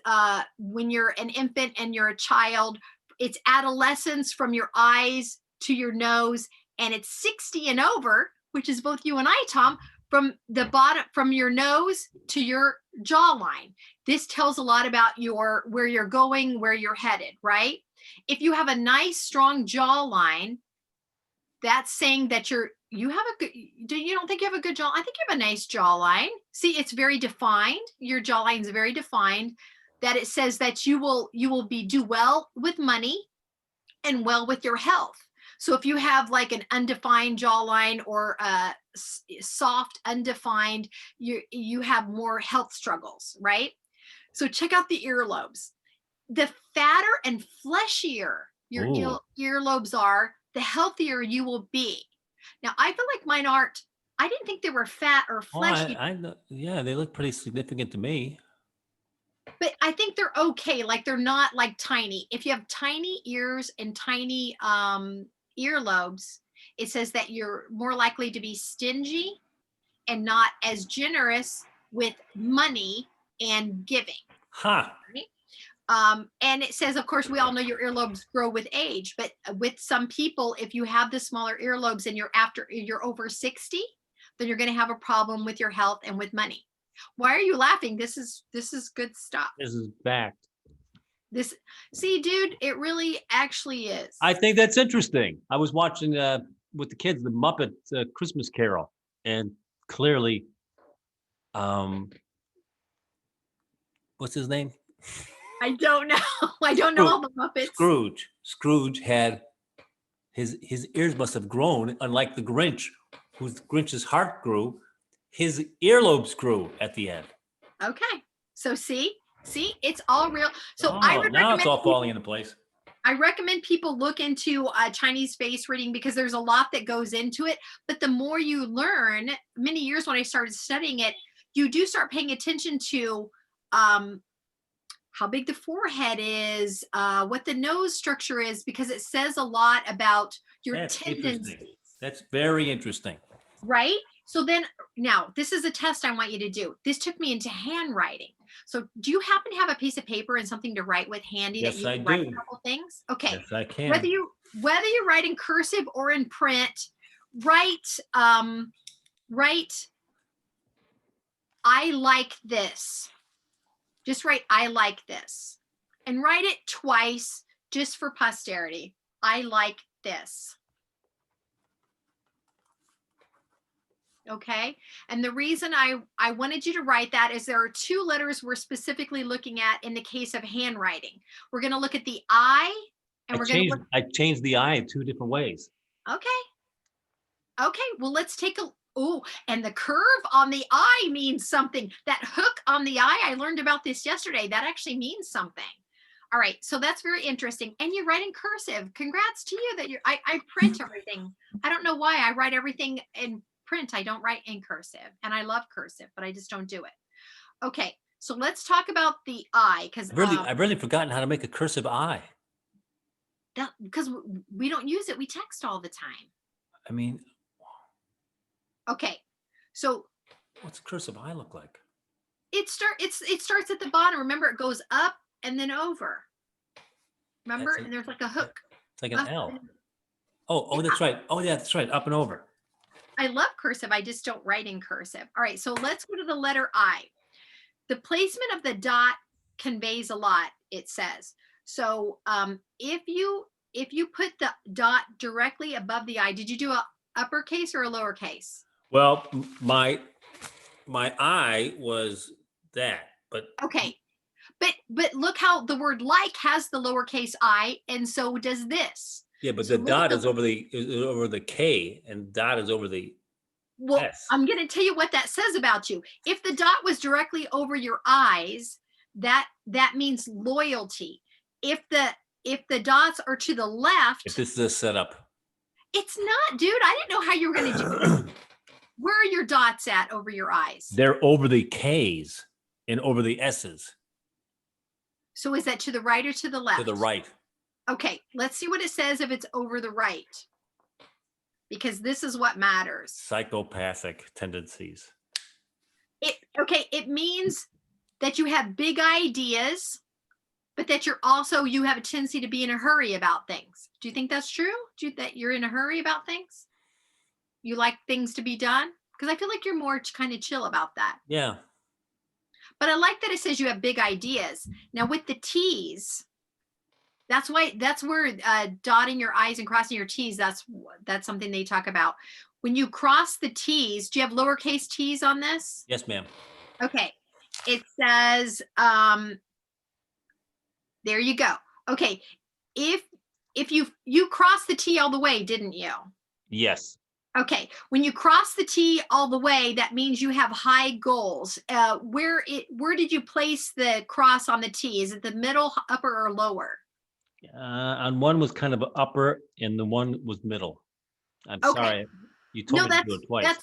B: when you're an infant and you're a child. It's adolescence from your eyes to your nose, and it's 60 and over, which is both you and I, Tom, from the bottom, from your nose to your jawline. This tells a lot about where you're going, where you're headed, right? If you have a nice, strong jawline, that's saying that you have a good, you don't think you have a good jaw? I think you have a nice jawline. See, it's very defined. Your jawline is very defined, that it says that you will do well with money and well with your health. So if you have like an undefined jawline or soft, undefined, you have more health struggles, right? So check out the earlobes. The fatter and fleshier your earlobes are, the healthier you will be. Now, I feel like mine aren't, I didn't think they were fat or fleshy.
A: I know. Yeah, they look pretty significant to me.
B: But I think they're okay. Like they're not like tiny. If you have tiny ears and tiny earlobes, it says that you're more likely to be stingy and not as generous with money and giving.
A: Huh.
B: Right? And it says, of course, we all know your earlobes grow with age, but with some people, if you have the smaller earlobes and you're over 60, then you're going to have a problem with your health and with money. Why are you laughing? This is good stuff.
C: This is fact.
B: See, dude, it really actually is.
C: I think that's interesting. I was watching with the kids the Muppet Christmas Carol, and clearly,
A: What's his name?
B: I don't know. I don't know all the Muppets.
A: Scrooge had his ears must have grown, unlike the Grinch, Grinch's heart grew. His earlobes grew at the end.
B: Okay. So see, it's all real. So I would
A: now it's all
B: people,
A: falling into place.
B: I recommend people look into Chinese face reading because there's a lot that goes into it. But the more you learn, many years when I started studying it, you do start paying attention to how big the forehead is, what the nose structure is, because it says a lot about your tendencies.
A: That's very interesting.
B: Right? So then now this is a test I want you to do. This took me into handwriting. So do you happen to have a piece of paper and something to write with handy?
A: Yes,
B: that you
A: I
B: can write
A: do.
B: a couple things? Okay.
A: Yes, I can.
B: Whether you write in cursive or in print, write I like this. Just write I like this. And write it twice just for posterity. I like this. Okay. And the reason I wanted you to write that is there are two letters we're specifically looking at in the case of handwriting. We're going to look at the I, and
C: I changed the I 2 different ways.
B: Okay. Okay. Well, let's take and the curve on the I means something. That hook on the I learned about this yesterday. That actually means something. All right. So that's very interesting. And you write in cursive. Congrats to you that I print everything. I don't know why I write everything in print. I don't write in cursive, and I love cursive, but I just don't do it. Okay, so let's talk about the I, because
A: I've really forgotten how to make a cursive I.
B: Because we don't use it. We text all the time.
A: I mean,
B: okay, so
A: what's a cursive I look like?
B: It starts at the bottom. Remember, it goes up and then over. Remember, and there's like a hook.
A: It's like an L. Oh, that's right. Oh, yeah, that's right. Up and over.
B: I love cursive. I just don't write in cursive. All right, so let's go to the letter I. The placement of the dot conveys a lot, it says. So if you put the dot directly above the I, did you do a uppercase or a lowercase?
A: Well, my I was that, but
B: okay. But look how the word like has the lowercase I, and so does this.
A: Yeah, but so the dot is over the K, and dot is over the S.
B: I'm going to tell you what that says about you. If the dot was directly over your eyes, that means loyalty. If the dots are to the left,
A: if this is a setup,
B: it's not, dude. I didn't know how you were going to do it. Where are your dots at over your eyes?
A: They're over the K's and over the S's.
B: So is that to the right or to the left?
A: To the right.
B: Okay, let's see what it says if it's over the right. Because this is what matters.
A: Psychopathic tendencies.
B: It means that you have big ideas, but that you have a tendency to be in a hurry about things. Do you think that's true? That you're in a hurry about things? You like things to be done? Because I feel like you're more kind of chill about that.
A: Yeah.
B: But I like that it says you have big ideas. Now with the T's, that's where dotting your I's and crossing your T's, that's something they talk about. When you cross the T's, do you have lowercase t's on this?
A: Yes, ma'am.
B: Okay. It says, there you go. Okay. If you crossed the T all the way, didn't you?
C: Yes.
B: Okay. When you cross the T all the way, that means you have high goals. Where did you place the cross on the T? Is it the middle, upper, or lower?
C: On one was kind of upper and the one was middle. I'm
B: Okay.
C: sorry. You told me to do it twice.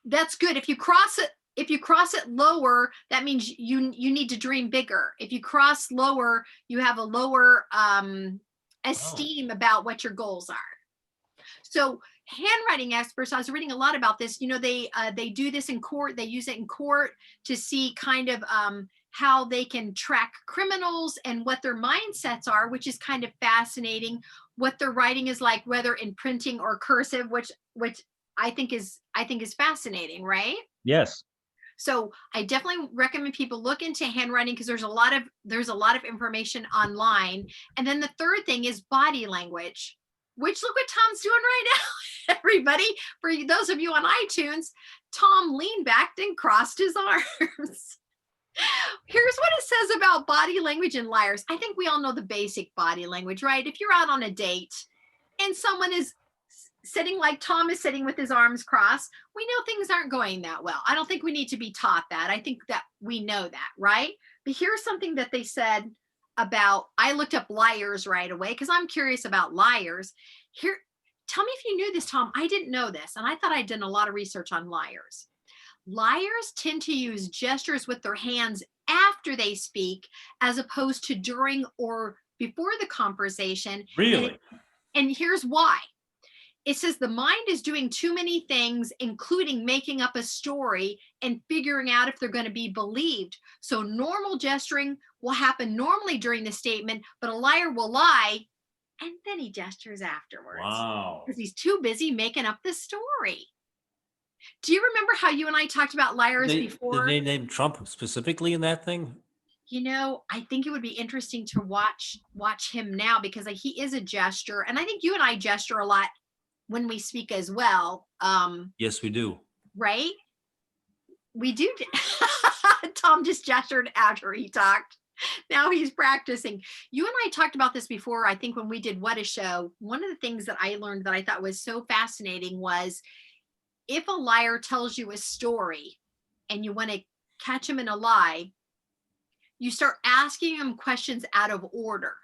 B: That's good. If you cross it lower, that means you need to dream bigger. If you cross lower, you have a lower esteem about what your goals are. So handwriting experts, I was reading a lot about this. They do this in court. They use it in court to see kind of how they can track criminals and what their mindsets are, which is kind of fascinating. What their writing is like, whether in printing or cursive, which I think is fascinating, right?
C: Yes.
B: So I definitely recommend people look into handwriting because there's a lot of information online. And then the third thing is body language, which look what Tom's doing right now, everybody. For those of you on iTunes, Tom leaned back and crossed his arms. Here's what it says about body language and liars. I think we all know the basic body language, right? If you're out on a date and someone is sitting like Tom is sitting with his arms crossed, we know things aren't going that well. I don't think we need to be taught that. I think that we know that, right? But here's something that they said about, I looked up liars right away because I'm curious about liars. Here, tell me if you knew this, Tom. I didn't know this, and I thought I'd done a lot of research on liars. Liars tend to use gestures with their hands after they speak as opposed to during or before the conversation.
A: Really?
B: And here's why. It says the mind is doing too many things, including making up a story and figuring out if they're going to be believed. So normal gesturing will happen normally during the statement, but a liar will lie and then he gestures afterwards.
A: Wow.
B: Because he's too busy making up the story. Do you remember how you and I talked about liars before?
A: Did they name Trump specifically in that thing?
B: I think it would be interesting to watch him now because he is a gesture. And I think you and I gesture a lot when we speak as well.
A: Yes, we do.
B: Right? We do. Tom just gestured after he talked. Now he's practicing. You and I talked about this before. I think when we did What a Show, one of the things that I learned that I thought was so fascinating was if a liar tells you a story and you want to catch him in a lie, you start asking him questions out of order.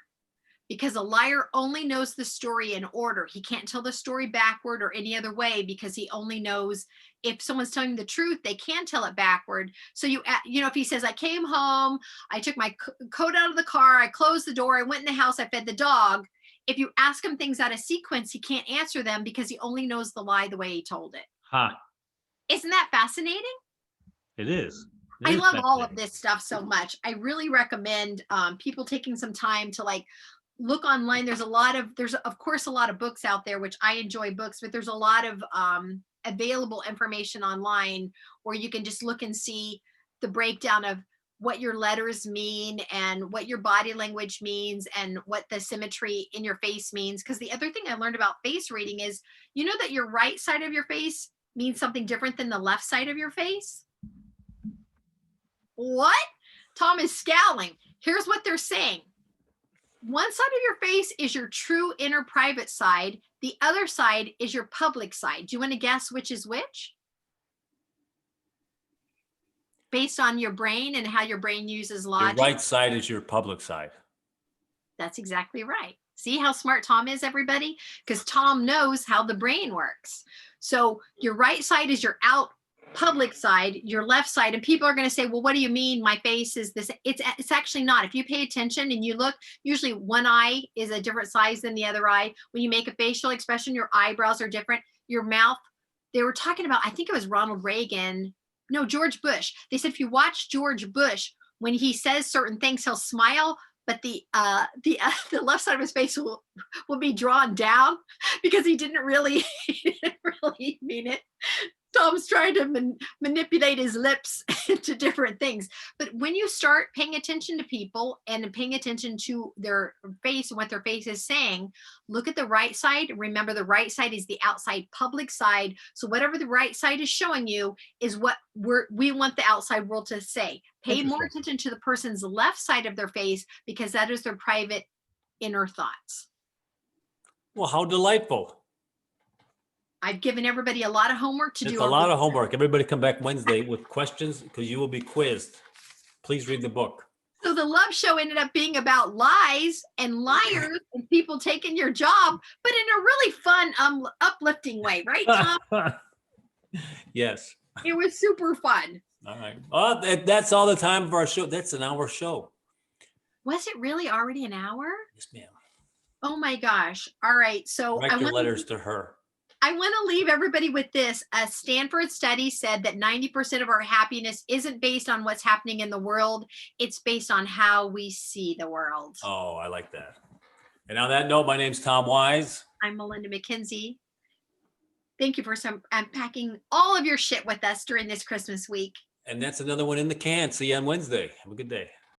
B: Because a liar only knows the story in order. He can't tell the story backward or any other way because he only knows if someone's telling the truth, they can tell it backward. So if he says, I came home, I took my coat out of the car, I closed the door, I went in the house, I fed the dog. If you ask him things out of sequence, he can't answer them because he only knows the lie the way he told it.
C: Huh.
B: Isn't that fascinating?
C: It is.
B: I love all of this stuff so much. I really recommend people taking some time to look online. There's of course a lot of books out there, which I enjoy books, but there's a lot of available information online where you can just look and see the breakdown of what your letters mean and what your body language means and what the symmetry in your face means. Because the other thing I learned about face reading is, that your right side of your face means something different than the left side of your face. What? Tom is scowling. Here's what they're saying. One side of your face is your true inner private side. The other side is your public side. Do you want to guess which is which? Based on your brain and how your brain uses logic.
A: Your right side is your public side.
B: That's exactly right. See how smart Tom is, everybody? Because Tom knows how the brain works. So your right side is your public side, your left side, and people are going to say, well, what do you mean my face is this? It's actually not. If you pay attention and you look, usually one eye is a different size than the other eye. When you make a facial expression, your eyebrows are different. Your mouth, they were talking about, I think it was Ronald Reagan, no, George Bush. They said if you watch George Bush, when he says certain things, he'll smile, but the left side of his face will be drawn down because he didn't really mean it. Tom's trying to manipulate his lips into different things. But when you start paying attention to people and paying attention to their face and what their face is saying, look at the right side. Remember, the right side is the outside public side. So whatever the right side is showing you is what we want the outside world to say. Pay more attention to the person's left side of their face because that is their private inner thoughts.
A: Well, how delightful.
B: I've given everybody a lot of homework to do.
A: It's a lot of homework. Everybody come back Wednesday with questions because you will be quizzed. Please read the book.
B: So the love show ended up being about lies and liars and people taking your job, but in a really fun, uplifting way, right, Tom?
A: Yes.
B: It was super fun.
A: All right. Oh, that's all the time for our show. That's an hour show.
B: Was it really already an hour?
A: Yes, ma'am.
B: Oh my gosh. All right. So
A: Write your letters to her.
B: I want to leave everybody with this. A Stanford study said that 90% of our happiness isn't based on what's happening in the world. It's based on how we see the world.
A: Oh, I like that. And on that note, my name's Tom Wise.
B: I'm Melinda McKinsey. Thank you for unpacking all of your shit with us during this Christmas week.
A: And that's another one in the can. See you on Wednesday. Have a good day.